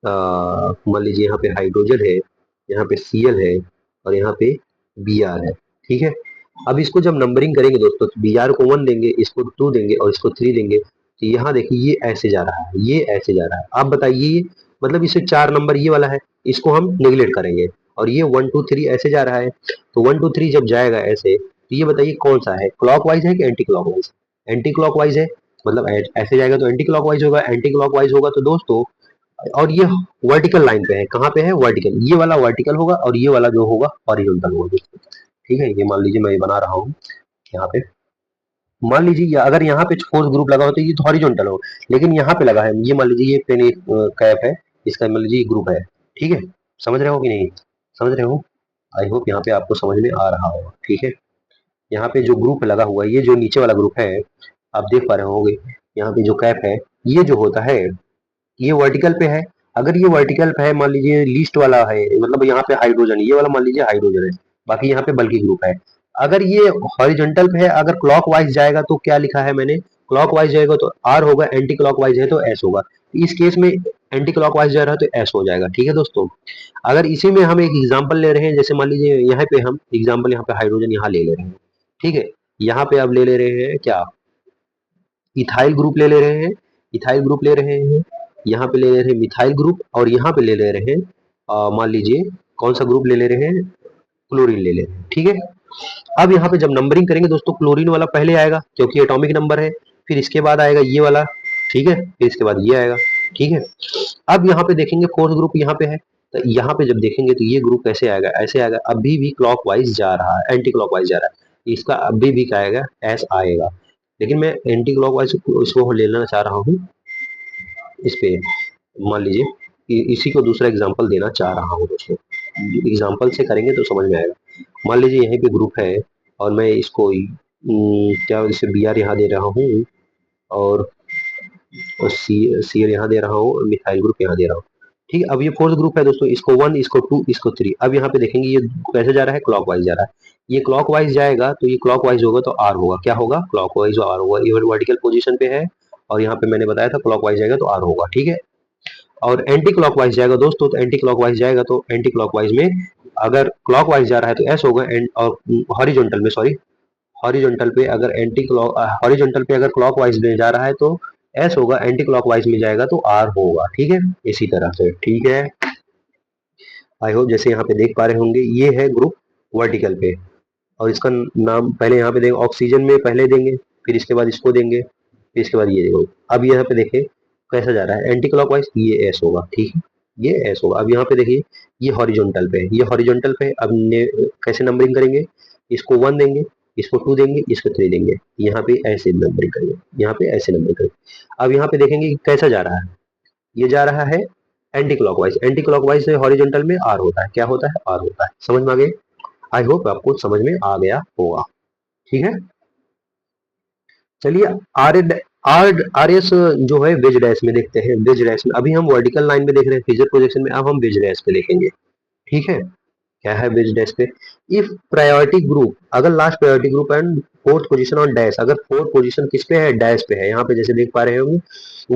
मान लीजिए यहाँ पे हाइड्रोजन है, यहाँ पे Cl है, और यहाँ पे Br है। ठीक है, अब इसको जब नंबरिंग करेंगे दोस्तों, तो Br को 1 देंगे, इसको 2 देंगे और इसको 3 देंगे। तो यहाँ देखिए ये ऐसे जा रहा है, ये ऐसे जा रहा है। आप बताइए, मतलब इसे 4 नंबर ये वाला है, इसको हम निगलेक्ट करेंगे, और ये 1 2 3 ऐसे जा रहा है। तो 1 2 3 जब जाएगा ऐसे, तो ये बताइए कौन सा है? क्लॉकवाइज है कि एंटी क्लॉकवाइज? एंटी क्लॉकवाइज है, मतलब ऐसे जाएगा तो एंटी क्लॉकवाइज होगा। एंटी क्लॉकवाइज होगा तो दोस्तों, और ये वर्टिकल लाइन पे है, कहाँ पे है? वर्टिकल, ये वाला वर्टिकल होगा और ये वाला जो होगा हॉरिजॉन्टल होगा। ठीक है, ये मान लीजिए मैं ये बना रहा हूँ यहाँ पे। मान लीजिए अगर यहाँ पे फोर्स ग्रुप लगा हो तो ये तो हॉरिजॉन्टल हो, लेकिन यहाँ पे लगा है, ये मान लीजिए ये पेन कैप है, इसका मान लीजिए ग्रुप है। ठीक है, समझ रहे हो कि नहीं? समझ रहे हो? आई होप यहाँ पे आपको समझ में आ रहा होगा। ठीक है, यहाँ पे जो ग्रुप लगा हुआ है, ये जो नीचे वाला ग्रुप है, आप देख पा रहे होंगे, यहाँ पे जो कैप है, ये जो होता है ये वर्टिकल पे है। अगर ये वर्टिकल पे है, मान लीजिए लीस्ट वाला है, मतलब यहाँ पे हाइड्रोजन, ये वाला मान लीजिए हाइड्रोजन है, बाकी यहाँ पे बल्कि ग्रुप है। अगर ये हॉरिजॉन्टल पे है, अगर क्लॉकवाइज जाएगा तो क्या लिखा है मैंने? क्लॉकवाइज जाएगा तो आर होगा, एंटी क्लॉकवाइज है तो एस होगा। इस केस में एंटी क्लॉकवाइज जा रहा है तो एस हो जाएगा। ठीक है दोस्तों, अगर इसी में हम एक एग्जाम्पल ले रहे हैं, जैसे मान लीजिए यहाँ पे हम एग्जाम्पल, यहाँ पे हाइड्रोजन यहाँ ले रहे हैं। ठीक है, यहाँ पे आप ले रहे हैं क्या? इथाइल ग्रुप ले रहे हैं, इथाइल ग्रुप ले रहे हैं, यहाँ पे ले रहे हैं मिथाइल ग्रुप, और यहाँ पे ले रहे हैं मान लीजिए कौन सा ग्रुप ले रहे हैं? क्लोरीन ले रहे हैं। ठीक है, अब यहाँ पे जब नंबरिंग करेंगे दोस्तों, क्लोरीन वाला पहले आएगा क्योंकि एटॉमिक नंबर है, फिर इसके बाद आएगा ये वाला। ठीक है, फिर इसके बाद ये आएगा। ठीक है, अब यहाँ पे देखेंगे फोर्थ ग्रुप यहाँ पे है, तो यहाँ पे जब देखेंगे तो ये ग्रुप कैसे आएगा? ऐसे आएगा, अभी भी क्लॉकवाइज जा रहा है, एंटी क्लॉकवाइज जा रहा है, इसका अभी भी क्या आएगा? एस आएगा। लेकिन मैं एंटी क्लॉकवाइज इसको लेना चाह रहा हूँ इस पे, मान लीजिए इसी को दूसरा एग्जांपल देना चाह रहा हूँ दोस्तों। एग्जांपल से करेंगे तो समझ में आएगा। मान लीजिए यहीं पे ग्रुप है और मैं इसको क्या इसे बी आर यहाँ दे रहा हूँ और सी एल यहाँ दे रहा हूँ, मिथाइल ग्रुप यहाँ दे रहा हूँ। ठीक है, अब ये फोर्थ ग्रुप है दोस्तों, इसको 1, इसको 2, इसको 3। अब यहाँ पे देखेंगे ये कैसे जा रहा है, क्लॉकवाइज जा रहा है। ये क्लॉकवाइज जाएगा तो ये क्लॉकवाइज होगा तो आर होगा, क्या होगा, क्लॉकवाइज आर होगा। ये वर्टिकल पोजीशन पे है और यहाँ पे मैंने बताया था क्लॉकवाइज जाएगा तो आर होगा। ठीक है, और एंटी क्लॉकवाइज जाएगा दोस्तों, तो एंटी क्लॉकवाइज जाएगा तो एंटी क्लॉकवाइज में अगर क्लॉकवाइज जा रहा है तो एस होगा, एंड और हॉरिजॉन्टल में, सॉरी, हॉरिजॉन्टल पे अगर एंटी क्लॉक हॉरिजॉन्टल पे अगर क्लॉकवाइज में जा रहा है तो एस होगा, एंटी क्लॉकवाइज में जाएगा तो आर होगा। ठीक है, इसी तरह से। ठीक है, आई होप जैसे यहाँ पे देख पा रहे होंगे ये है ग्रुप वर्टिकल पे, और इसका नाम पहले यहाँ पे देंगे, ऑक्सीजन में पहले देंगे, फिर इसके बाद इसको देंगे, फिर इसके बाद ये देंगे। अब यहाँ पे देखें कैसा जा रहा है, एंटी क्लॉकवाइज, ये एस होगा। ठीक है, ये एस होगा। अब यहाँ पे देखिए ये हॉरिजॉन्टल पे है, ये हॉरिजॉन्टल पे है। अब कैसे नंबरिंग करेंगे, इसको 1 देंगे, इसको 2 देंगे, इसको 3 देंगे, यहाँ पे ऐसे नंबरिंग करेंगे, यहाँ पे ऐसे नंबरिंग करेंगे। अब यहाँ पे देखेंगे कैसा जा रहा है, ये जा रहा है एंटी क्लॉकवाइज। एंटी क्लॉकवाइज से हॉरिजॉन्टल में आर होता है, क्या होता है, आर होता है। समझ में आ गया, आई होप आपको समझ में आ गया होगा। ठीक है, चलिए आर आर आर एस जो है वेज डैश में देखते हैं। वेज डैश में अभी हम वर्टिकल लाइन में देख रहे हैं फिजर प्रोजेक्शन में, अब हम वेज डैश पे देखेंगे। ठीक है, क्या है वेज डैश पे, इफ प्रायोरिटी ग्रुप, अगर last priority group and fourth position on dash, अगर फोर्थ पोजीशन किस पे है, डैश पे है। यहाँ पे जैसे देख पा रहे होंगे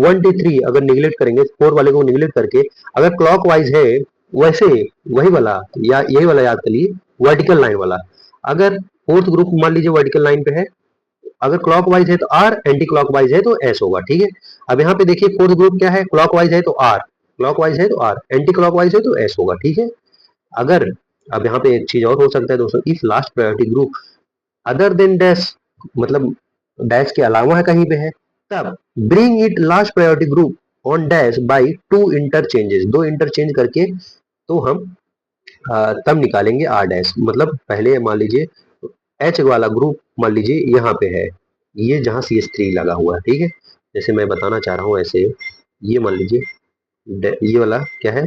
1 2 3 अगर निगलेक्ट करेंगे, 4 वाले को निगलेक्ट करके अगर क्लॉक वाइज है, वैसे वही वाला या यही वाला याद करिए, वर्टिकल लाइन वाला। अगर फोर्थ ग्रुप मान लीजिए वर्टिकल लाइन पे है, अगर क्लॉकवाइज है तो आर, एंटी क्लॉकवाइज है तो एस होगा। ठीक है, अब यहाँ पे देखिए फोर्थ ग्रुप क्या है, क्लॉकवाइज है तो आर, क्लॉकवाइज है तो आर, एंटी क्लॉकवाइज है तो एस होगा। ठीक है, अगर अब यहाँ पे एक चीज और हो सकता है दोस्तों, if last priority group other than dash, मतलब डैश के अलावा है कहीं पे है, तब bring it last priority group on dash by 2 interchanges, 2 interchange करके तो हम तब निकालेंगे आर डैश। मतलब पहले मान लीजिए एच वाला ग्रुप मान लीजिए यहाँ पे है, ये जहाँ सी एच थ्री लगा हुआ है। ठीक है, जैसे मैं बताना चाह रहा हूँ ऐसे, ये मान लीजिए ये वाला क्या है,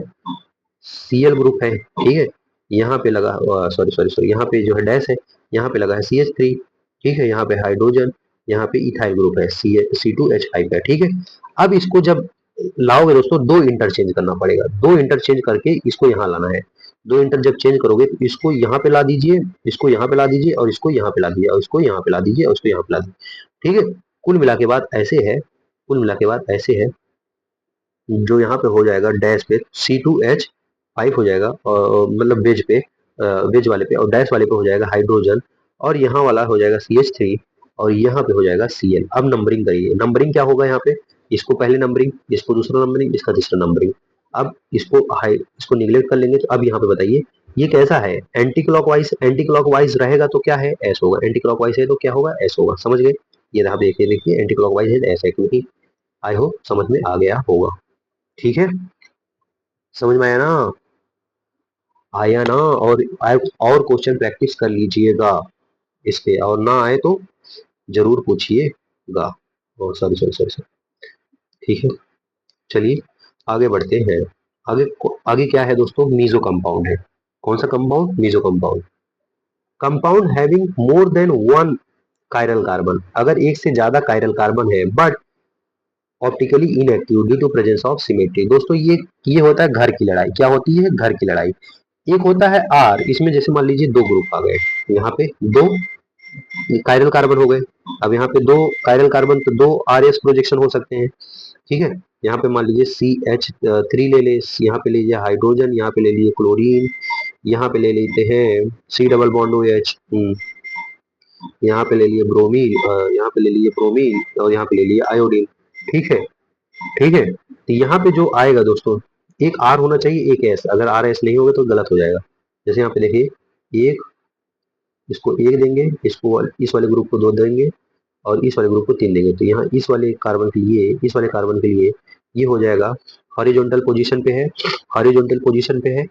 सी एल ग्रुप है। ठीक है, यहाँ पे लगा, सॉरी सॉरी सॉरी, यहाँ पे जो है डैश है, यहाँ पे लगा है सी एच थ्री। ठीक है, यहाँ पे हाइड्रोजन, यहाँ पे इथाइल ग्रुप है, सी टू एच फाइव है। ठीक है, अब इसको जब लाओगे दोस्तों, 2 इंटरचेंज करना पड़ेगा, 2 इंटरचेंज करके इसको यहाँ लाना है। 2 इंटर जब चेंज करोगे तो इसको यहाँ पे ला दीजिए, इसको यहाँ पे ला दीजिए, और इसको यहाँ पे ला दीजिए, और इसको यहाँ पे ला दीजिए, और इसको यहाँ पे ला दीजिए। ठीक है, कुल मिला के बाद ऐसे है, कुल मिला के बाद ऐसे है, जो यहाँ पे हो जाएगा डैश पे C2H5 हो जाएगा, और मतलब वेज पे, वेज वाले पे, और डैश वाले पे हो जाएगा हाइड्रोजन, और यहाँ वाला हो जाएगा CH3, और यहाँ पे हो जाएगा Cl। अब नंबरिंग करिए, नंबरिंग क्या होगा यहाँ पे, इसको पहले नंबरिंग, इसको दूसरा नंबरिंग, इसका तीसरा नंबरिंग। अब इसको निगलेक्ट कर लेंगे, तो अब यहाँ पे बताइए ये कैसा है, एंटी क्लॉकवाइज, एंटी क्लॉकवाइज रहेगा तो क्या है, एस होगा, एंटी क्लॉकवाइज है तो क्या होगा, एस होगा। समझ गए, ये रहा, देखिए देखिए एंटी क्लॉकवाइज है एस है, क्योंकि आई होप समझ में आ गया होगा। ठीक है, समझ में आया ना, आया ना, और क्वेश्चन प्रैक्टिस कर लीजिएगा इस पे, और ना आए तो जरूर पूछिएगा। और सॉरी सॉरी सॉरी सॉरी, ठीक है, चलिए आगे बढ़ते हैं। आगे आगे क्या है दोस्तों, मीजो कंपाउंड है। कौन सा compound, meso compound, compound having more than 1 chiral carbon, अगर एक से ज्यादा कायरल कार्बन है, but optically inactive due to presence of symmetry. दोस्तों ये होता है घर की लड़ाई, क्या होती है, घर की लड़ाई। एक होता है आर, इसमें जैसे मान लीजिए 2 ग्रुप आ गए, यहाँ पे 2 कायरल कार्बन हो गए। अब यहाँ पे 2 कायरल कार्बन, तो 2 आर एस प्रोजेक्शन हो सकते हैं। ठीक है, यहाँ पे मान लीजिए CH3 ले ले, यहाँ पे ले लीजिए हाइड्रोजन, यहाँ पे ले लीजिए क्लोरीन, यहाँ पे ले लेते हैं C डबल बॉन्ड OH, यहाँ पे ले लिए ब्रोमीन, यहाँ पे ले लिए ब्रोमीन, और यहाँ पे ले लिए आयोडीन। ठीक है, ठीक है, तो यहाँ पे जो आएगा दोस्तों, एक आर होना चाहिए, एक एस, अगर आर एस नहीं होगा तो गलत हो जाएगा। जैसे यहाँ पे देखिए, एक, इसको 1 देंगे, इसको इस वाले ग्रुप को 2 देंगे, और इस वाले ग्रुप को 3 देंगे, तो यहाँ इस वाले कार्बन के लिए, इस वाले कार्बन के लिए ये हो जाएगा, हॉरिजॉन्टल पोजीशन पे है, हॉरिजॉन्टल पोजीशन पे है,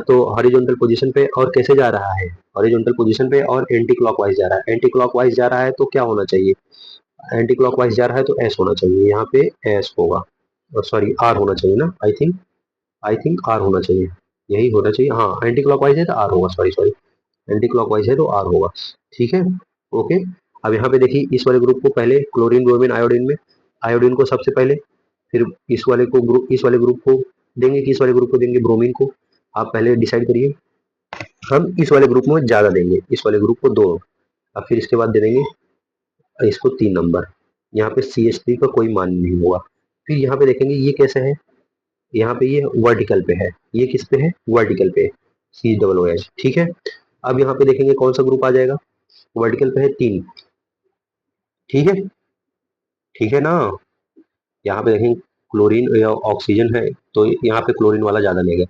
तो हॉरिजॉन्टल पोजीशन पे और कैसे जा रहा है, हॉरिजॉन्टल पोजीशन पे और एंटी क्लॉकवाइज जा रहा है। एंटी क्लॉकवाइज जा रहा है तो क्या होना चाहिए, एंटी क्लॉकवाइज जा रहा है तो एस होना चाहिए, यहाँ पे एस होगा, सॉरी आर होना चाहिए ना, आई थिंक आर होना चाहिए, यही होना चाहिए, हाँ एंटी क्लॉकवाइज है तो आर होगा, सॉरी सॉरी, एंटी क्लॉकवाइज है तो आर होगा, ठीक है। ओके, अब यहाँ पे देखिए इस वाले ग्रुप को पहले क्लोरीन ब्रोमीन आयोडीन में, आयोडीन को सबसे पहले, फिर इस वाले ग्रुप को देंगे कि इस वाले ग्रुप को देंगे ब्रोमीन को, आप पहले डिसाइड करिए। हम इस वाले ग्रुप में ज्यादा देंगे, इस वाले ग्रुप को 2, अब फिर इसके बाद दे देंगे इसको 3 नंबर। यहाँ पे CH3 का कोई मान नहीं होगा। फिर यहाँ पे देखेंगे ये कैसे है, यहाँ पे ये वर्टिकल पे है, ये किस पे है, वर्टिकल पे, COOH, ठीक है। अब यहाँ पे देखेंगे कौन सा ग्रुप आ जाएगा, वर्टिकल पे है 3, ठीक है, ठीक है ना। यहाँ पे देखेंगे क्लोरीन या ऑक्सीजन है तो यहाँ पे क्लोरीन वाला ज्यादा लेगा।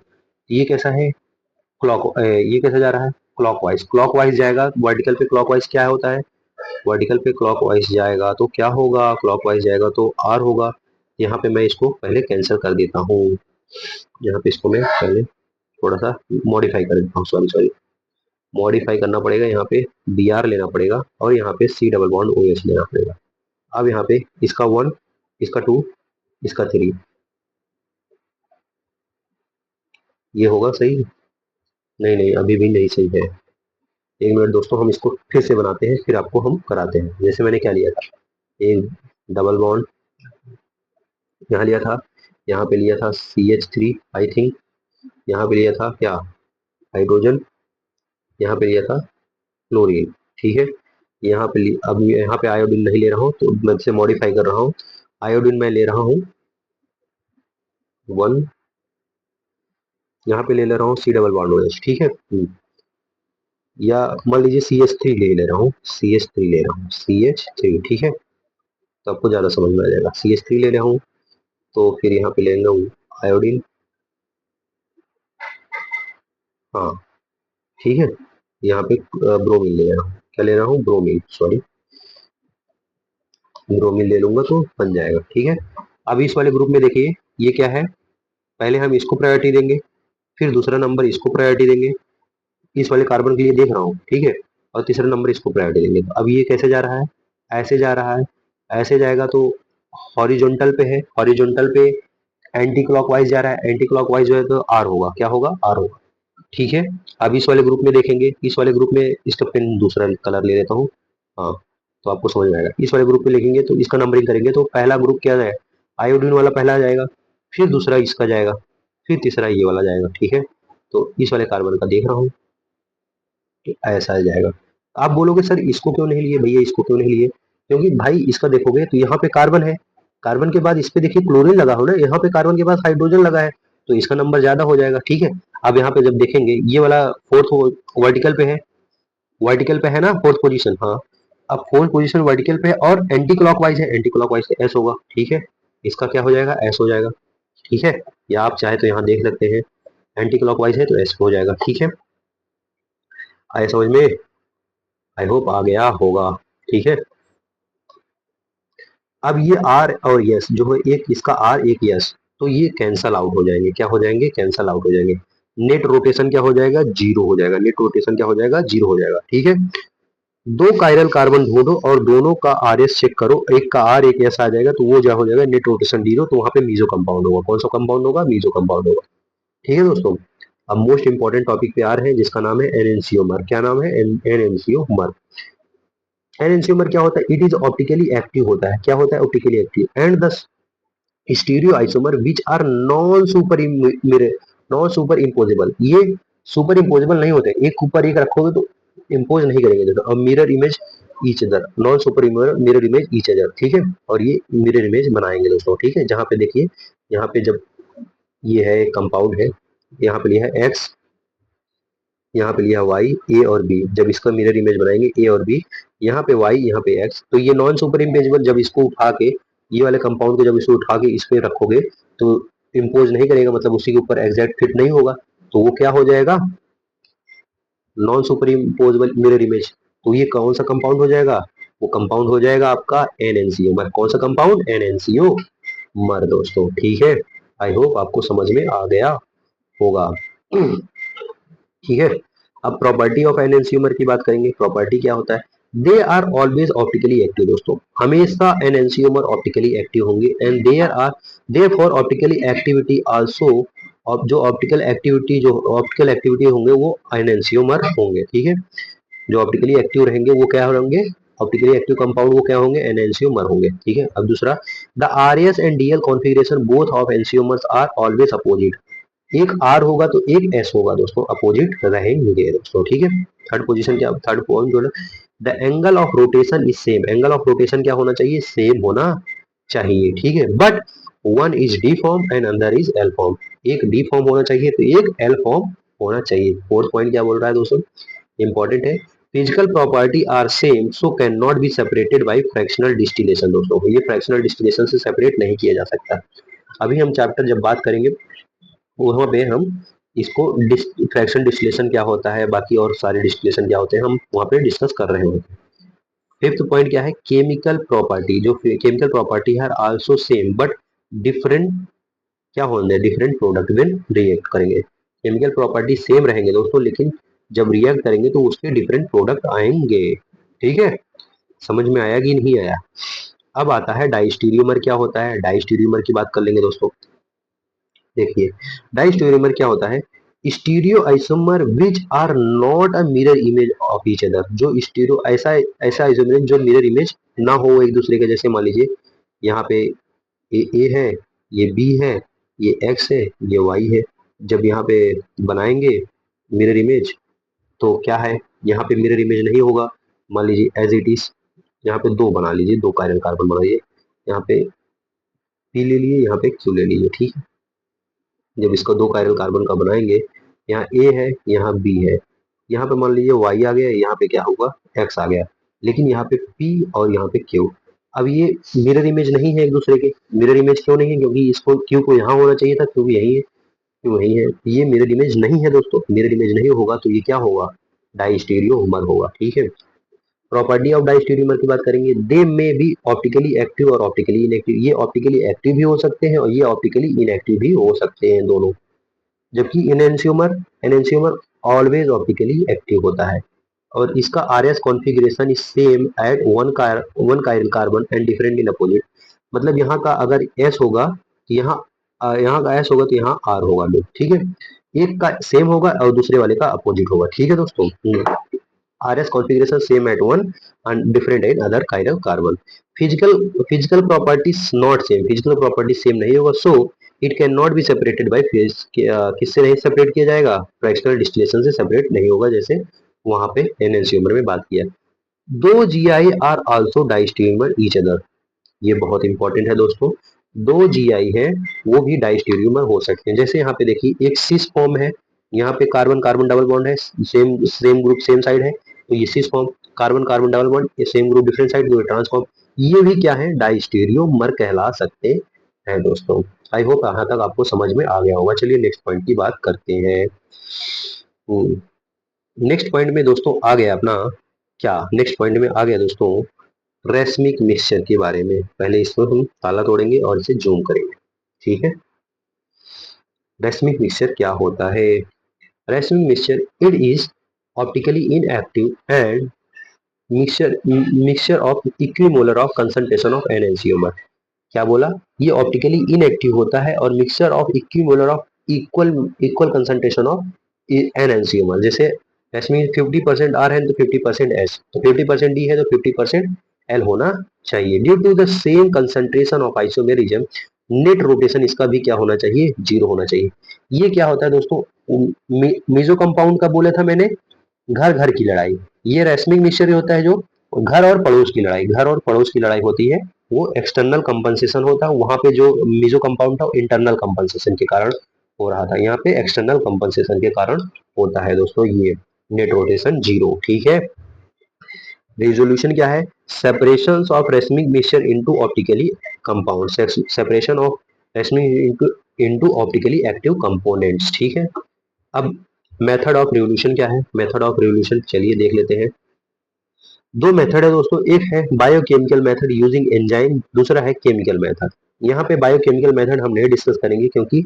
ये कैसा है, ये कैसे जा रहा है, क्लॉकवाइज, क्लॉकवाइज जाएगा वर्टिकल पे, क्लॉकवाइज क्या होता है, वर्टिकल पे क्लॉकवाइज जाएगा तो क्या होगा, क्लॉकवाइज जाएगा तो आर होगा। यहाँ पे मैं इसको पहले कैंसिल कर देता हूँ, यहाँ पे इसको मैं पहले थोड़ा सा मॉडिफाई कर देता हूँ, सॉरी सॉरी, मॉडिफाई करना पड़ेगा, यहाँ पे Br लेना पड़ेगा और यहाँ पे C डबल बॉन्ड OH लेना पड़ेगा। अब यहाँ पे इसका 1, इसका 2, इसका 3, ये होगा सही, नहीं नहीं अभी भी नहीं सही है। 1 मिनट दोस्तों, हम इसको फिर से बनाते हैं, फिर आपको हम कराते हैं। जैसे मैंने क्या लिया था, एक डबल बॉन्ड यहाँ लिया था, यहाँ पे लिया था CH3 आई थिंक, यहाँ पे लिया था क्या, हाइड्रोजन, यहाँ पे लिया था क्लोरीन, ठीक है। यहाँ पे अब यहाँ पे आयोडीन नहीं ले रहा हूँ तो मैं इसे मॉडिफाई कर रहा हूँ, आयोडीन मैं ले रहा हूँ 1, यहाँ पे ले रहा हूँ C डबल बॉन्ड OH, ठीक है। या मान लीजिए CH3 ले रहा हूँ, CH3 ले रहा हूँ, CH3, ठीक है, तो आपको ज्यादा समझ में आ जाएगा। CH3 ले रहा हूँ तो फिर यहाँ पे ले रहा हूँ आयोडीन, हाँ ठीक है, यहाँ पे ब्रोमीन ले रहा हूँ, क्या ले रहा हूँ, ब्रोमीन, सॉरी ब्रोमीन ले लूंगा तो बन जाएगा, ठीक है। अब इस वाले ग्रुप में देखिए ये क्या है, पहले हम इसको प्रायोरिटी देंगे, फिर दूसरा नंबर इसको प्रायोरिटी देंगे, इस वाले कार्बन के लिए देख रहा हूँ, ठीक है, और तीसरा नंबर इसको प्रायोरिटी देंगे। अब ये कैसे जा रहा है, ऐसे जा रहा है, ऐसे जाएगा तो हॉरिजॉन्टल पे है, हॉरिजॉन्टल पे एंटी क्लॉकवाइज जा रहा है, एंटी क्लॉकवाइज जो है तो आर होगा, क्या होगा, आर होगा, ठीक है। अब इस वाले ग्रुप में देखेंगे, इस वाले ग्रुप में इसका पेन दूसरा कलर ले लेता हूँ, हाँ तो आपको समझ में आएगा। इस वाले ग्रुप में लिखेंगे तो इसका नंबरिंग करेंगे तो पहला ग्रुप क्या है, आयोडीन वाला पहला आ जाएगा, फिर दूसरा इसका जाएगा, फिर तीसरा ये वाला जाएगा, ठीक है। तो इस वाले कार्बन का देख रहा हूँ कि ऐसा आ जाएगा। आप बोलोगे सर इसको क्यों नहीं लिए भैया, इसको क्यों नहीं लिए, क्योंकि भाई इसका देखोगे तो यहाँ पे कार्बन है, कार्बन के बाद इस पे देखिए क्लोरीन लगा हो ना, यहाँ पे कार्बन के पास हाइड्रोजन लगा है, तो इसका नंबर ज्यादा हो जाएगा, ठीक है। अब यहाँ पे जब देखेंगे ये वाला फोर्थ वर्टिकल पे है, वर्टिकल पे है ना फोर्थ पोजीशन, हाँ। अब फोर्थ पोजीशन वर्टिकल पे है और एंटी क्लॉकवाइज है, एंटी क्लॉकवाइज से एस होगा, ठीक है, इसका क्या हो जाएगा, एस हो जाएगा, ठीक है। या आप चाहे तो यहाँ देख सकते हैं, एंटी क्लॉकवाइज है तो एस हो जाएगा, ठीक है। आए समझ में, आई होप आ गया होगा, ठीक है। अब ये आर और यस जो है, एक इसका आर एक यस, तो ये कैंसल आउट हो जाएंगे, क्या हो जाएंगे, कैंसल आउट हो जाएंगे। नेट रोटेशन क्या हो जाएगा, जीरो हो जाएगा, नेट रोटेशन क्या हो जाएगा, जीरो हो जाएगा, ठीक है। दो कायरल कार्बन ढूंढो और दोनों का आर एस चेक करो, एक का आर एक एस आ जाएगा तो वो क्या हो जाएगा, नेट रोटेशन जीरो, तो वहां पे मीजो कंपाउंड होगा, कौन सा कंपाउंड होगा, मीजो कंपाउंड होगा, ठीक है दोस्तों। अब मोस्ट इंपॉर्टेंट टॉपिक पे आ रहे हैं जिसका नाम है एनएनसीओमर, क्या नाम है, एनएनसीओमर। एनएनसीओमर क्या होता है, इट इज ऑप्टिकली एक्टिव होता है, क्या होता है, optically active, and the stereo isomer which are non super imposable, ये सुपर इम्पोजेबल नहीं होते, एक ऊपर एक रखोगे तो इम्पोज नहीं करेंगे, देखो अब mirror image each other, non super mirror image each other, ठीक है, और ये मिरर इमेज बनाएंगे दोस्तों, ठीक है। जहां पे देखिए यहाँ पे जब ये है कंपाउंड है, यहाँ पे लिया है एक्स, यहाँ पे लिया वाई, ए और बी, जब इसका मिरर इमेज बनाएंगे ए और बी, यहाँ पे वाई यहाँ पे एक्स, तो ये नॉन सुपर इम्पोजेबल, जब इसको उठा के ये वाले कंपाउंड को जब इसको उठा के इस पे रखोगे तो इम्पोज नहीं करेगा, मतलब उसी के ऊपर एग्जैक्ट फिट नहीं होगा, तो वो क्या हो जाएगा, non super imposable mirror image, तो ये कौन सा कंपाउंड हो जाएगा, वो कंपाउंड हो जाएगा आपका एनएनसीओ मर, कौन सा कंपाउंड, एनएनसीओ मर दोस्तों, ठीक है। आई होप आपको समझ में आ गया होगा, ठीक है। अब प्रॉपर्टी ऑफ एनएनसीमर की बात करेंगे, प्रॉपर्टी क्या होता है, they are always optically active दोस्तों, हमेशा एनएनसीमर ऑप्टिकली एक्टिव होंगे, and there are there for optically activity also जो ऑप्टिकल एक्टिविटी होंगे वो एनेंसियोमर होंगे, ठीक है। जो ऑप्टिकली एक्टिव रहेंगे वो क्या होंगे, ऑप्टिकली एक्टिव कंपाउंड वो क्या होंगे, एनेंसियोमर होंगे, ठीक है। अब दूसरा, the R S and D L configuration both of enantiomers are always opposite. एक आर होगा तो एक एस होगा दोस्तों, अपोजिट रहेंगे दोस्तों, ठीक है। थर्ड पोजीशन क्या, थर्ड पॉइंट जो है, the angle of rotation is same. Angle of rotation क्या होना चाहिए, सेम होना चाहिए, ठीक है। But one is D form and another is L form. एक डी फॉर्म होना चाहिए तो एक एल फॉर्म होना चाहिए। फोर्थ पॉइंट क्या बोल रहा है दोस्तों, इंपॉर्टेंट है, physical property are same so can not be separated by fractional distillation. दोस्तों ये फ्रैक्शनल डिस्टिलेशन से सेपरेट नहीं किया जा सकता। अभी हम चैप्टर जब बात करेंगे वहां पे हम इसको फ्रैक्शन डिस्टिलेशन क्या होता है, बाकी और सारे डिस्टिलेशन क्या होते हैं, हम वहां पे डिस्कस कर रहे होंगे। फिफ्थ पॉइंट क्या है, केमिकल प्रॉपर्टी। जो केमिकल प्रॉपर्टी है आल्सो सेम बट डिफरेंट, क्या होंगे, डिफरेंट प्रोडक्ट विल रिएक्ट करेंगे। केमिकल प्रॉपर्टी सेम रहेंगे दोस्तों, लेकिन जब रिएक्ट करेंगे तो उसके डिफरेंट प्रोडक्ट आएंगे, ठीक है। समझ में आया कि नहीं आया। अब आता है डाइस्टीरियोमर क्या होता है। डाइस्टीरियोमर की बात कर लेंगे दोस्तों। देखिए डाइस्टीरियोमर क्या होता है, stereo isomer which are not a mirror image of each other. जो स्टीरियो ऐसा ऐसा आइसोमर जो मिरर इमेज ना हो एक दूसरे के, जैसे मान लीजिए यहाँ पे ये ए है, ये बी है, ये एक्स है, ये वाई है। जब यहाँ पे बनाएंगे मिरर इमेज तो क्या है, यहाँ पे मिरर इमेज नहीं होगा। मान लीजिए एज इट इज यहाँ पे दो बना लीजिए, दो कायरल कार्बन बनाइए, यहाँ पे पी ले लिए, यहाँ पे क्यू ले लीजिए, ठीक है। जब इसको दो कायरल कार्बन का बनाएंगे, यहाँ ए है, यहाँ बी है, यहाँ पे मान लीजिए वाई आ गया, यहाँ पे क्या होगा, एक्स आ गया, लेकिन यहाँ पे पी और यहाँ पे क्यू। अब ये मिरर इमेज नहीं है एक दूसरे के। मिरर इमेज क्यों नहीं है, क्योंकि इसको क्यू को यहाँ होना चाहिए था, क्यू यही है, क्यू वही है। ये मिरर इमेज नहीं है दोस्तों। मिरर इमेज नहीं होगा तो ये क्या होगा, डाइस्टीरियोमर होगा, ठीक है। प्रॉपर्टी ऑफ डाइस्टीरियोमर की बात करेंगे, दे में बी ऑप्टिकली एक्टिव और ऑप्टिकली इनएक्टिव। ये ऑप्टिकली एक्टिव भी हो सकते हैं और ये ऑप्टिकली इनएक्टिव भी हो सकते हैं दोनों। जबकि enantiomer enantiomer always optically active होता है और इसका R S configuration is same at one chiral carbon and different in opposite. मतलब यहाँ का अगर एस होगा तो यहाँ का एस होगा तो यहाँ आर होगा, लोग ठीक है। एक का सेम होगा और दूसरे वाले का अपोजिट होगा, ठीक है दोस्तों। R S configuration same at one and different at other chiral carbon. Physical physical properties not same, physical property same नहीं होगा, so it can not be separated by phase. किससे नहीं सेपरेट किया जाएगा, फ्रैक्शनल डिस्टिलेशन से separate नहीं होगा, जैसे वहां पे एनएनसीओमर में बात किया। दो G I are also diastereomer each other. ये बहुत इंपॉर्टेंट है दोस्तों। दो जीआई है वो भी डाइस्टीरियोमर हो सकते हैं। जैसे यहाँ पे देखिए एक सिस फॉर्म है, यहाँ पे कार्बन कार्बन डबल बॉन्ड है, same same group same side है, तो ये cis form. Carbon carbon double bond, ये सेम ग्रुप डिफरेंट साइड, तो ट्रांसफॉर्म। ये भी क्या है, डाइस्टीरियोमर कहला सकते हैं दोस्तों। आई होप यहाँ तक आपको समझ में आ गया होगा। चलिए नेक्स्ट पॉइंट की बात करते हैं। नेक्स्ट पॉइंट में दोस्तों आ गया अपना, क्या नेक्स्ट पॉइंट में आ गया दोस्तों, रेसमिक मिक्सचर के बारे में। पहले इसको हम ताला तोड़ेंगे और इसे जूम करेंगे, ठीक है। रेसमिक मिक्सचर क्या होता है, racemic mixture it is optically inactive and mixture of equimolar of concentration of enantiomer. क्या बोला, ये ऑप्टिकली इनएक्टिव होता है और mixture of equimolar of equal equal concentration of enantiomer. जैसे इसमें 50% आर है तो 50% एस, तो 50% डी है तो 50% एल होना चाहिए। Due to the same concentration of isomerism, net rotation इसका भी क्या होना चाहिए, जीरो होना चाहिए। ये क्या होता है दोस्तों, मीजो कंपाउंड का बोला था मैंने, घर घर की लड़ाई। ये रेसमिक मिक्सचर होता है जो घर और पड़ोस की लड़ाई, घर और पड़ोस की लड़ाई होती है, वो एक्सटर्नल कंपनसेशन होता है। वहां पे जो मीजो कंपाउंड था इंटरनल कंपनसेशन के कारण हो रहा था, यहाँ पे एक्सटर्नल कंपनसेशन के कारण होता है दोस्तों ये नेट रोटेशन जीरो, ठीक है। रेजोल्यूशन क्या है, separation of racemic mixture into optically compound, separation of racemic into optically active components, ठीक है। अब मेथड ऑफ रिवोल्यूशन क्या है, मेथड ऑफ रिवोल्यूशन चलिए देख लेते हैं। दो मेथड है दोस्तों, एक है बायोकेमिकल मेथड यूजिंग एंजाइम, दूसरा है केमिकल मेथड। यहाँ पे बायोकेमिकल मेथड हम नहीं डिस्कस करेंगे क्योंकि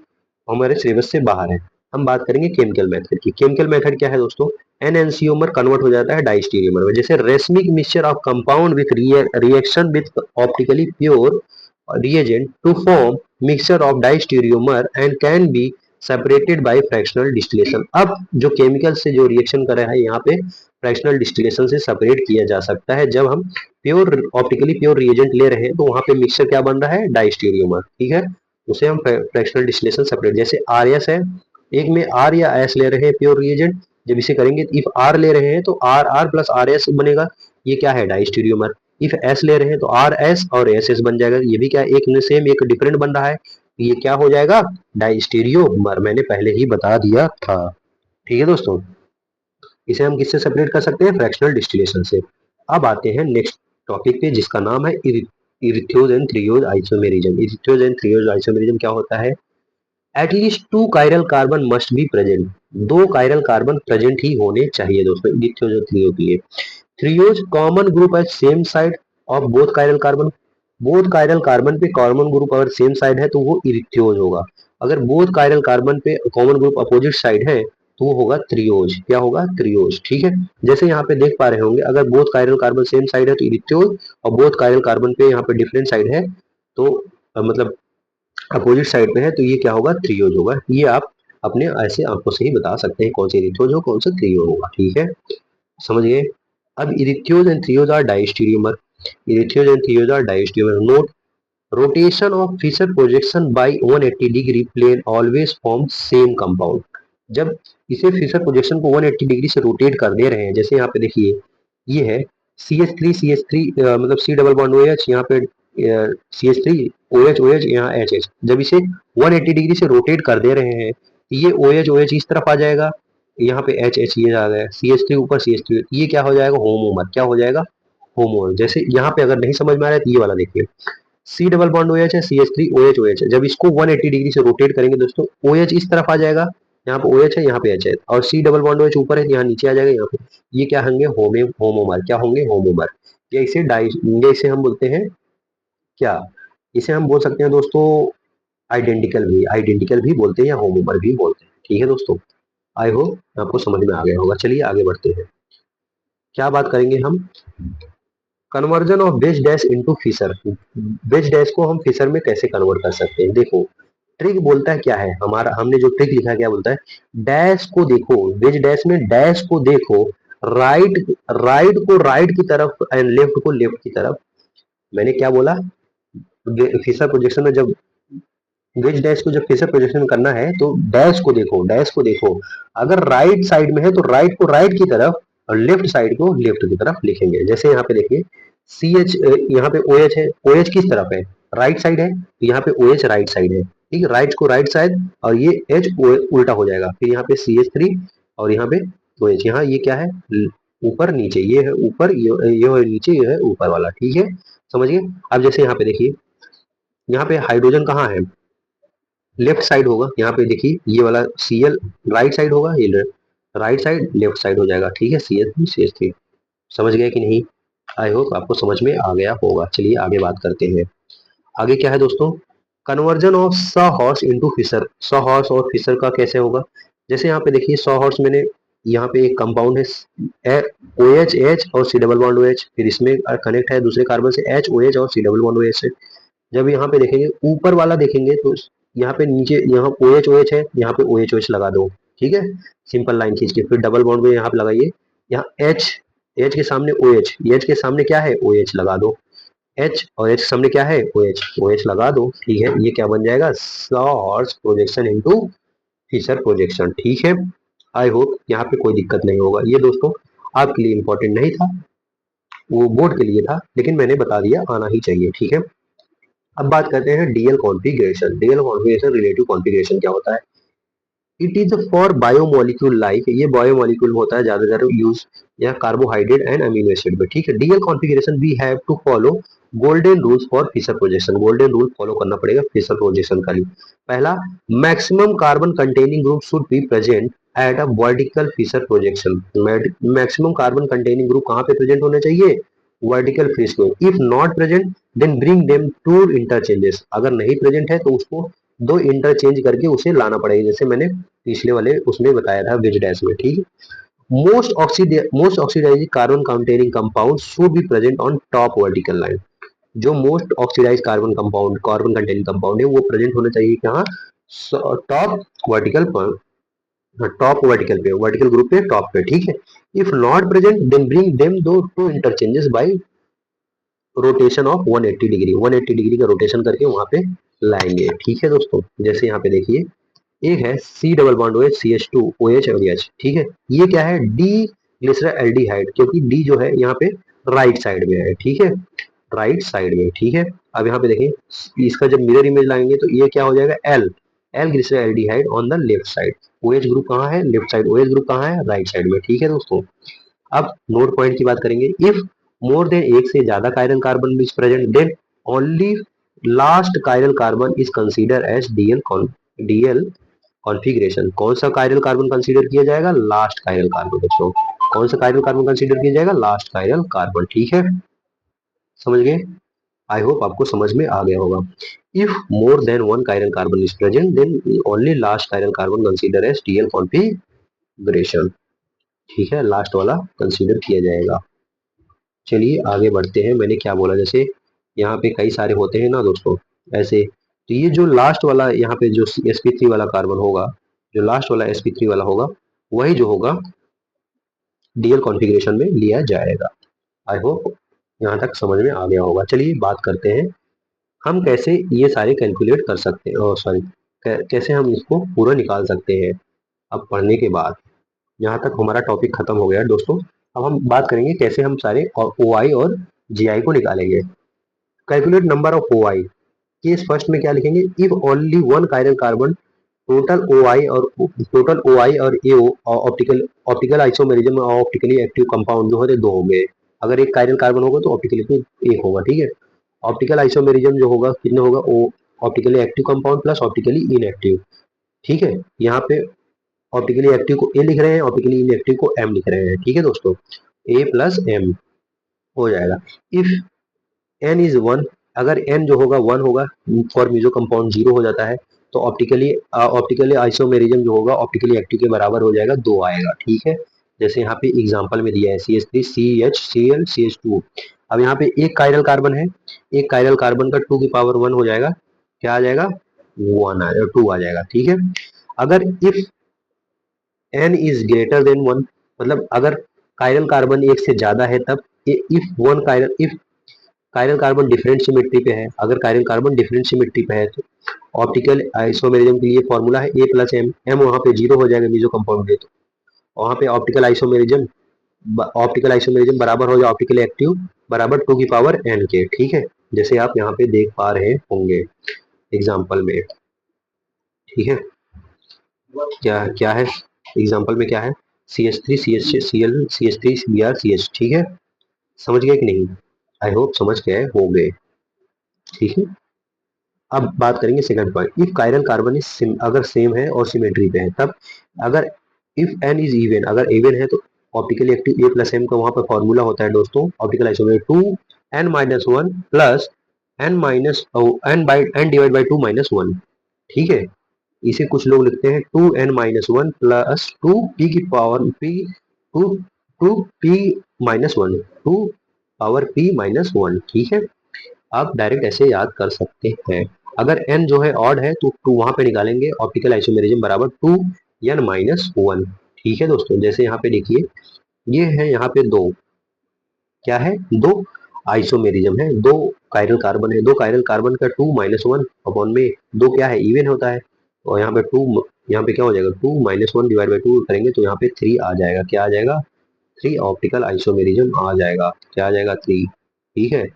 हमारे सिलेबस से बाहर है। हम बात करेंगे केमिकल मेथड की। केमिकल मेथड क्या है दोस्तों, एनएनसीओमर कन्वर्ट हो जाता है डाइस्टीरियोमर में। जैसे racemic mixture of compound with reaction with optically pure reagent to form mixture of diastereomer and can be separated by fractional distillation. अब जो केमिकल से जो रिएक्शन कर रहा है यहाँ पे फ्रैक्शनल डिस्टिलेशन से सेपरेट किया जा सकता है। जब हम प्योर ऑप्टिकली प्योर रिएजेंट ले रहे हैं तो वहां पे मिक्सचर क्या बन रहा है, डाइस्टीरियोमर, ठीक है, उसे हम फ्रैक्शनल डिस्टिलेशन सेपरेट, जैसे आर एस है, एक में आर या एस ले रहे हैं प्योर रिएजेंट, जब इसे करेंगे इफ आर ले रहे हैं तो R R plus R S बनेगा, ये क्या है, डाइस्टीरियोमर। इफ एस ले रहे हैं तो आर एस और एस एस बन जाएगा, ये भी क्या एक में सेम एक डिफरेंट बन रहा है, ये क्या हो जाएगा, डाइस्टीरियोमर, मैंने पहले ही बता दिया था। ठीक है दोस्तों, इसे हम किससे सेपरेट कर सकते हैं, फ्रैक्शनल डिस्टिलेशन से। अब आते हैं नेक्स्ट टॉपिक पे जिसका नाम है erythrose and threose isomerism. Erythrose and threose isomerism क्या होता है, at least 2 chiral carbon must be present, 2 chiral carbon present ही होने चाहिए दोस्तों इरिथ्योज और थ्रियोज के लिए। Threose common group at same side of both chiral carbon, both chiral carbon पे कॉमन ग्रुप अगर सेम साइड है तो वो इरिथ्योज होगा, अगर बोथ कायरल कार्बन पे कॉमन ग्रुप अपोजिट साइड है तो वो होगा त्रियोज, क्या होगा, त्रियोज, ठीक है। जैसे यहाँ पे देख पा रहे होंगे, अगर both chiral carbon same side है तो इरिथ्योज, और बोथ कायरल कार्बन पे यहाँ पे डिफरेंट साइड है तो मतलब अपोजिट साइड पे है तो ये क्या होगा, त्रियोज होगा। ये आप अपने ऐसे आंखों से ही बता सकते हैं कौन से इरिथ्योज हो कौन सा त्रियोज होगा, ठीक है, समझ गए। अब erythrose and threose are diastereomer, erythrose and threose are diastereomer. Note, rotation of Fischer projection by 180 degree plane always form same compound. जब इसे फिशर प्रोजेक्शन को 180 डिग्री से रोटेट कर दे रहे हैं, जैसे यहाँ पे देखिए ये है CH3 मतलब C डबल बॉन्ड OH, यहाँ पे CH3 OH यहाँ HH, जब इसे 180 डिग्री से रोटेट कर दे रहे हैं ये OH इस तरफ आ जाएगा, यहाँ पे HH ये आ गया, CH3 ऊपर CH3, ये क्या हो जाएगा, होमोमर, क्या हो जाएगा, होमोमर। जैसे यहाँ पे अगर नहीं समझ में आ रहा है तो ये वाला देखिए, C डबल बॉन्ड OH है, CH3 OH है, जब इसको 180 डिग्री से रोटेट करेंगे दोस्तों OH इस तरफ आ जाएगा, यहाँ पे OH है यहाँ पे H है, और C डबल बॉन्ड OH ऊपर है यहाँ नीचे आ जाएगा यहाँ पे, ये क्या होंगे, होमोमर, क्या होंगे, होमोमर। या इसे या इसे हम बोलते हैं क्या, इसे हम बोल सकते हैं दोस्तों आइडेंटिकल भी बोलते हैं या होमोमर भी बोलते हैं, ठीक है दोस्तों। आई होप आपको समझ में आ गया होगा। चलिए आगे बढ़ते हैं, क्या बात करेंगे हम, conversion of base dash into Fischer. Base dash को हम फिशर में कैसे कन्वर्ट कर सकते हैं, देखो ट्रिक बोलता है क्या है हमारा, हमने जो ट्रिक लिखा है क्या बोलता है, डैश को देखो, बेस डैश में डैश को देखो, राइट राइट को राइट की तरफ एंड लेफ्ट को लेफ्ट की तरफ। मैंने क्या बोला, फिशर प्रोजेक्शन में जब वेज डैश को जब फेसर प्रोजेक्शन करना है तो डैश को देखो, डैश को देखो, अगर राइट साइड में है तो राइट को राइट की तरफ और लेफ्ट साइड को लेफ्ट की तरफ लिखेंगे। जैसे यहाँ पे देखिए सी एच, यहाँ पे ओ एच है, ओ एच किस तरफ है, राइट साइड है, तो यहाँ पे ओ एच राइट साइड है, ठीक है, राइट को राइट साइड और ये एच उल्टा हो जाएगा, फिर यहाँ पे CH3 और यहाँ पे ओ एच, यहाँ ये क्या है, ऊपर नीचे, ये है ऊपर, ये है नीचे, ये है ऊपर वाला, ठीक है, समझिए। अब जैसे यहाँ पे देखिए, यहाँ पे हाइड्रोजन कहाँ है, लेफ्ट साइड होगा, यहाँ पे देखिए ये वाला Cl राइट साइड होगा, ये राइट साइड लेफ्ट साइड हो जाएगा, ठीक है, CH3 समझ गए कि नहीं, आई होप आपको समझ में आ गया होगा। चलिए आगे बात करते हैं, आगे क्या है दोस्तों, conversion of sawhorse into Fischer. Sawhorse और फिशर का कैसे होगा, जैसे यहाँ पे देखिए सॉ हॉर्स, मैंने यहाँ पे एक कंपाउंड है OH और C डबल बॉन्ड OH, फिर इसमें कनेक्ट है दूसरे कार्बन से HOH और C डबल बॉन्ड OH से। जब यहाँ पे देखेंगे ऊपर वाला देखेंगे तो यहाँ पे नीचे यहाँ OH है, यहाँ पे OH लगा दो, ठीक है, सिंपल लाइन खींच के, फिर डबल बॉन्ड में यहाँ पे लगाइए, यहाँ H के सामने OH के सामने क्या है, OH लगा दो, H और H के सामने क्या है, OH लगा दो, ठीक है, ये क्या बन जाएगा, sawhorse projection into Fischer projection, ठीक है। आई होप यहाँ पे कोई दिक्कत नहीं होगा, ये दोस्तों आपके लिए इंपॉर्टेंट नहीं था, वो बोर्ड के लिए था, लेकिन मैंने बता दिया आना ही चाहिए, ठीक है। अब बात करते हैं DL configuration. DL configuration relative configuration क्या होता है, it is for biomolecule like, ये बायोमोलिक्यूल होता है ज्यादातर यूज या कार्बोहाइड्रेट एंड अमीनो एसिड में, ठीक है। DL configuration we have to follow golden rules for Fischer projection, golden rule follow करना पड़ेगा फिशर प्रोजेक्शन का लिए। पहला, maximum carbon containing group should be present at a vertical Fischer projection. Maximum carbon containing group कहाँ पे present होने चाहिए, vertical fish में। If not present then bring them to interchanges, अगर नहीं प्रेजेंट है तो उसको दो इंटरचेंज करके उसे लाना पड़ेगा, जैसे मैंने पिछले वाले उसमें बताया था वेज डैश में, ठीक है। Most oxidised carbon containing compound should be present on top vertical line. जो most oxidise carbon compound, carbon containing compound है वो प्रेजेंट होना चाहिए कहाँ, टॉप वर्टिकल पर, टॉप वर्टिकल ग्रुप पे टॉप पे, ठीक है। If not present then bring them दो two interchanges by rotation of 180 degree, 180 degree का रोटेशन करके वहां पे लाएंगे, ठीक है दोस्तों। जैसे यहाँ पे देखिए, एक है C double bond OH CH2 OH और H, ठीक है। ये क्या है, डी ग्लिसरल एल्डिहाइड, क्योंकि डी जो है यहाँ पे राइट साइड में है, ठीक है, राइट साइड में, ठीक है। अब यहाँ पे देखिए, इसका जब मिरर इमेज लाएंगे तो ये क्या हो जाएगा, L L glycerol aldehyde on the left side. OH group कहाँ है, लेफ्ट साइड, OH ग्रुप कहाँ है, राइट साइड में, ठीक है दोस्तों। अब नोट पॉइंट की बात करेंगे, इफ मोर देन एक से ज्यादा chiral carbon is present then only last chiral carbon is consider as DL configuration. कौन सा कायरल कार्बन कंसीडर किया जाएगा, लास्ट कायरल कार्बन दोस्तों। कौन सा कायरल कार्बन कंसीडर किया जाएगा, लास्ट कायरल कार्बन, ठीक है, समझ गए। आई होप आपको समझ में आ गया होगा। If more than one chiral carbon is present then only last chiral carbon consider as DL configuration, ठीक है, लास्ट वाला कंसीडर किया जाएगा। चलिए आगे बढ़ते हैं। मैंने क्या बोला, जैसे यहाँ पे कई सारे होते हैं ना दोस्तों, ऐसे, तो ये जो लास्ट वाला यहाँ पे जो sp3 वाला कार्बन होगा, जो लास्ट वाला sp3 वाला होगा, वही जो होगा डीएल कॉन्फ़िगरेशन में लिया जाएगा। आई होप यहाँ तक समझ में आ गया होगा। चलिए बात करते हैं, हम कैसे ये सारे कैलकुलेट कर सकते हैं, सॉरी, कैसे हम इसको पूरा निकाल सकते हैं अब पढ़ने के बाद। यहाँ तक हमारा टॉपिक खत्म हो गया है दोस्तों। अब हम बात करेंगे कैसे हम सारे OI और GI को निकालेंगे। Calculate number of OI, case first में क्या लिखेंगे, if only one chiral carbon, total OI और AO ऑप्टिकल ऑप्टिकल आइसोमेरिज्म और ऑप्टिकली एक्टिव कंपाउंड जो होते दो होंगे। अगर एक कायरल कार्बन होगा तो ऑप्टिकली एक होगा, ठीक है। ऑप्टिकल आइसोमेरिज्म जो होगा कितने होगा, ओ optically active compound plus optically inactive, ठीक है। यहाँ पे ऑप्टिकली एक्टिव को ए लिख रहे हैं, ऑप्टिकली इनएक्टिव को एम लिख रहे हैं, ठीक है दोस्तों, ए प्लस एम हो जाएगा। इफ एन इज वन, अगर एन जो होगा वन होगा, फॉर म्यूजो कंपाउंड जीरो हो जाता है, तो ऑप्टिकली आइसोमेरिज्म जो होगा ऑप्टिकली एक्टिव के बराबर हो जाएगा, दो आएगा, ठीक है। जैसे यहाँ पे एग्जांपल में दिया है CH3 CH CL CH2। अब यहाँ पे एक कायरल कार्बन है, एक कायरल कार्बन का 2 की पावर 1 हो जाएगा, क्या आ जाएगा, 1 आ जाएगा, 2 आ जाएगा, ठीक है। अगर if n is greater than one, मतलब अगर कायरल कार्बन एक से ज्यादा है तब, if chiral carbon different symmetry पे है, अगर कायरल कार्बन डिफरेंट सिमेट्री पे है तो ऑप्टिकल आइसोमेरिज्म के लिए फॉर्मूला है ए प्लस एम, एम वहाँ पे जीरो हो जाएगा मीजो कंपाउंड है तो, वहाँ पे ऑप्टिकल आइसोमेरिज्म बराबर हो जाए ऑप्टिकल एक्टिव बराबर 2 की पावर एन के, ठीक है। जैसे आप यहाँ पे देख पा रहे होंगे एग्जाम्पल में, ठीक है। क्या क्या है एग्जाम्पल में, क्या है, CH3 CH Cl CH3 Br CH, ठीक है, समझ गए कि नहीं, आई होप समझ गए हो गए, ठीक है। अब बात करेंगे second point, if chiral carbon is अगर सेम है और सिमेट्री पे है तब, अगर इफ एन इज इवन, अगर इवन है तो optically active A plus M का वहां पर फॉर्मूला होता है दोस्तों, optical isomer 2n-1 plus n by n divide by 2-1, ठीक है। इसे कुछ लोग लिखते हैं 2n-1 प्लस 2p की power p, 2 2p-1, 2 power p-1, ठीक है। आप डायरेक्ट ऐसे याद कर सकते हैं। अगर n जो है ऑड है तो 2 वहां पे निकालेंगे, ऑप्टिकल आइसोमेरिज्म बराबर 2n-1, ठीक है दोस्तों। जैसे यहाँ पे देखिए, ये है यहाँ पे दो, क्या है, दो आइसोमेरिज्म है, दो कायरल कार्बन है, दो कायरल कार्बन का 2-1 अपॉन में दो क्या है, इवन होता है, और यहाँ पे 2, यहाँ पे क्या हो जाएगा, 2-1 डिवाइड बाई 2 करेंगे तो यहाँ पे 3 आ जाएगा, क्या आ जाएगा, 3 ऑप्टिकल आइसोमेरिज्म आ जाएगा, क्या आ जाएगा, 3, ठीक है।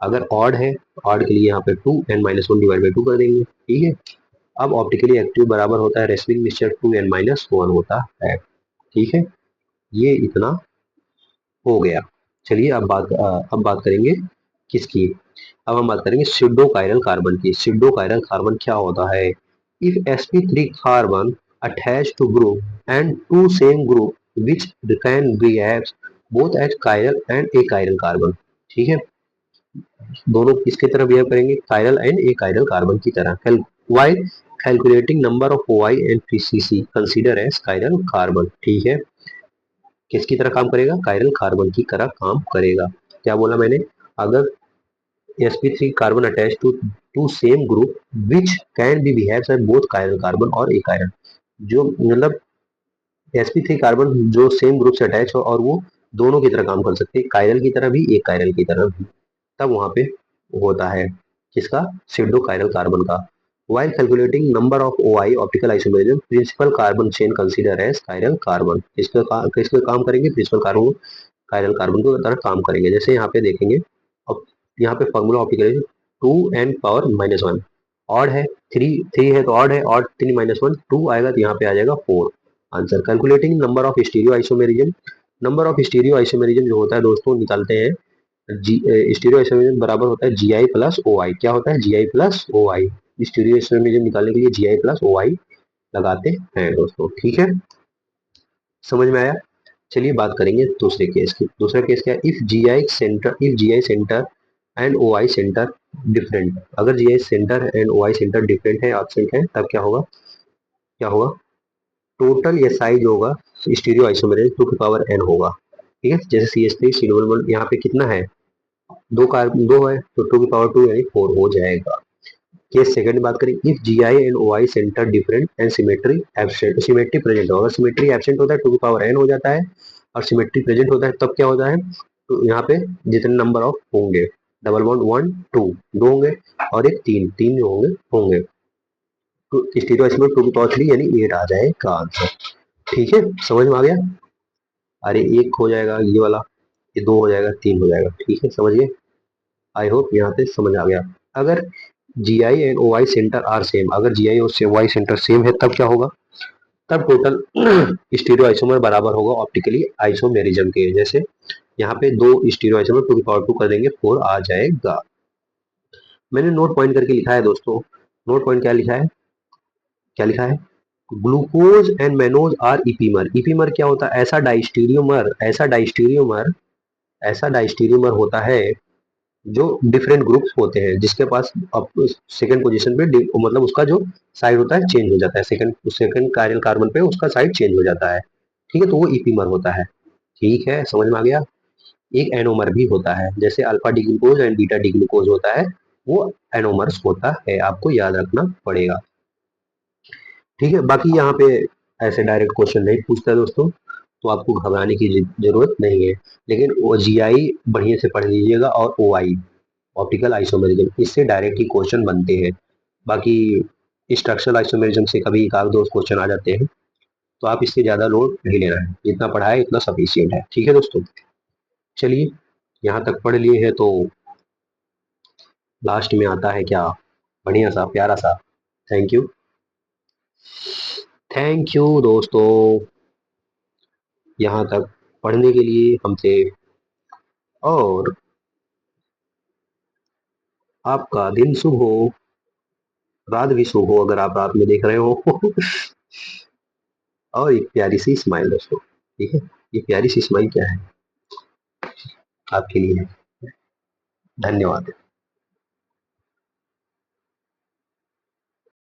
अगर ऑड है, ऑड के लिए यहाँ पे 2n-1 डिवाइड बाई 2 कर देंगे, ठीक है। अब ऑप्टिकली एक्टिव बराबर होता है रेसिप्रोकल मिक्सचर 2n-1 होता है, ठीक है। ये इतना हो गया। चलिए अब बात करेंगे किसकी, अब हम बात करेंगे सिड्डो कायरल कार्बन की। सिड्डो कायरल कार्बन क्या होता है, if sp3 carbon attach two group and two same group which can behave both as chiral and achiral carbon, ठीक है। दोनों किसकी तरह बिहेव करेंगे, chiral and achiral carbon की तरह। While calculating number of OI and PCC consider as chiral carbon, ठीक है। किसकी तरह काम करेगा, कायरल कार्बन की तरह काम करेगा। क्या बोला मैंने, अगर sp3 carbon attached to same group which can be behaves as both chiral carbon और एक iron। जो मतलब sp3 कार्बन जो सेम ग्रुप से अटैच हो और वो दोनों की तरह काम कर सकते हैं, कायरल की तरह भी एक कायरल की तरह भी, तब वहां पे होता है किसका, सिड्डो कायरल कार्बन का। While calculating number of OI optical isomerism, principal carbon chain consider as chiral carbon। किसका काम करेंगे, प्रिंसिपल कार्बन कायरल कार्बन को तरह काम करेंगे। जैसे यहाँ पे देखेंगे, अब यहाँ पे फॉर्मूला ऑप्टिकल 2n⁻⁻1 ऑड है, थ्री है तो ऑड है, ऑड 3 - 1 2 आएगा तो यहाँ पे आ जाएगा 4। Answer calculating number of stereo isomerism. Number of stereo isomerism जो होता है दोस्तों निकालते हैं, स्टीरियो आइसोमेरिज्म बराबर होता है जी आई प्लस ओ आई। क्या होता है, जी आई प्लस ओ आई। स्टीरियो आइसोमेरिज्म निकालने के लिए जी आई प्लस ओ आई लगाते हैं दोस्तों, ठीक है, समझ में आया। चलिए बात करेंगे दूसरे केस की। दूसरा केस क्या है, if G I centre and O I centre different. अगर G I centre and O I centre different है, एब्सेंट है, तब क्या होगा, क्या होगा, टोटल ये साइज होगा स्टीरियो आइसोमेरिज्म 2 की पावर n होगा। ठीक है, जैसे C H three C double यहाँ पे कितना है, दो कार्बन दो है तो 2 की पावर 2 यानी 4 हो जाएगा। केस सेकंड की बात करें, if G I and O I centre different and symmetry absent, symmetry present होगा, सिमेट्री एब्सेंट होता है 2 की पावर n हो जाता है, और सिमेट्री प्रेजेंट होता है तब क्या होता है, तो यहाँ पे जितने नंबर ऑफ होंगे, डबल वन वन टू, दो होंगे और एक तीन, तीन जो होंगे होंगे तो स्टीरियो आइसोमेर 2 की पावर 3 यानी 8 आ जाएगा आंसर। ठीक है, समझ में आ गया। अरे एक हो जाएगा ये वाला, ये दो हो जाएगा, तीन हो जाएगा, ठीक है समझिए। आई होप यहाँ पे समझ आ गया। अगर G I and O I centre are same, अगर जी आई और ओ आई सेंटर सेम है तब क्या होगा, तब टोटल स्टीरियो आइसोमर बराबर होगा ऑप्टिकली आइसोमेरिज्म के। जैसे यहाँ पे दो स्टीरियो आइसोमर 2 की पावर 2 कर देंगे 4 आ जाएगा। मैंने नोट पॉइंट करके लिखा है दोस्तों, नोट पॉइंट क्या लिखा है, क्या लिखा है, glucose and mannose are epimer. Epimer क्या होता है, ऐसा डाइस्टीरियोमर होता है जो डिफरेंट ग्रुप्स होते हैं, जिसके पास सेकंड पोजीशन पे मतलब उसका जो साइड होता है चेंज हो जाता है, सेकंड सेकंड कायरल कार्बन पे उसका साइड चेंज हो जाता है। ठीक है, तो वो इपीमर होता है। ठीक है, समझ में आ गया। एक एनोमर भी होता है, जैसे alpha D glucose and beta D glucose होता है, वो एनोमर्स होता है, आपको याद रखना पड़ेगा। ठीक है, बाकी यहाँ पे ऐसे डायरेक्ट क्वेश्चन नहीं पूछता है दोस्तों, तो आपको घबराने की जरूरत नहीं है। लेकिन वो जी आई बढ़िया से पढ़ लीजिएगा और ओ आई ऑप्टिकल आइसोमेरिज्म, इससे डायरेक्ट ही क्वेश्चन बनते हैं। बाकी स्ट्रक्चरल आइसोमेरिज्म से कभी एक आध दो क्वेश्चन आ जाते हैं, तो आप इससे ज्यादा लोड नहीं लेना है, जितना पढ़ा है इतना सफिशियंट है। ठीक है दोस्तों, चलिए यहाँ तक पढ़ लिए हैं तो लास्ट में आता है क्या, बढ़िया सा प्यारा सा थैंक यू। थैंक यू दोस्तों, यहाँ तक पढ़ने के लिए हमसे, और आपका दिन शुभ हो, रात भी शुभ हो अगर आप रात में देख रहे हो। और एक प्यारी सी स्माइल दोस्तों, ठीक है, ये प्यारी सी स्माइल क्या है, आपके लिए है। धन्यवाद।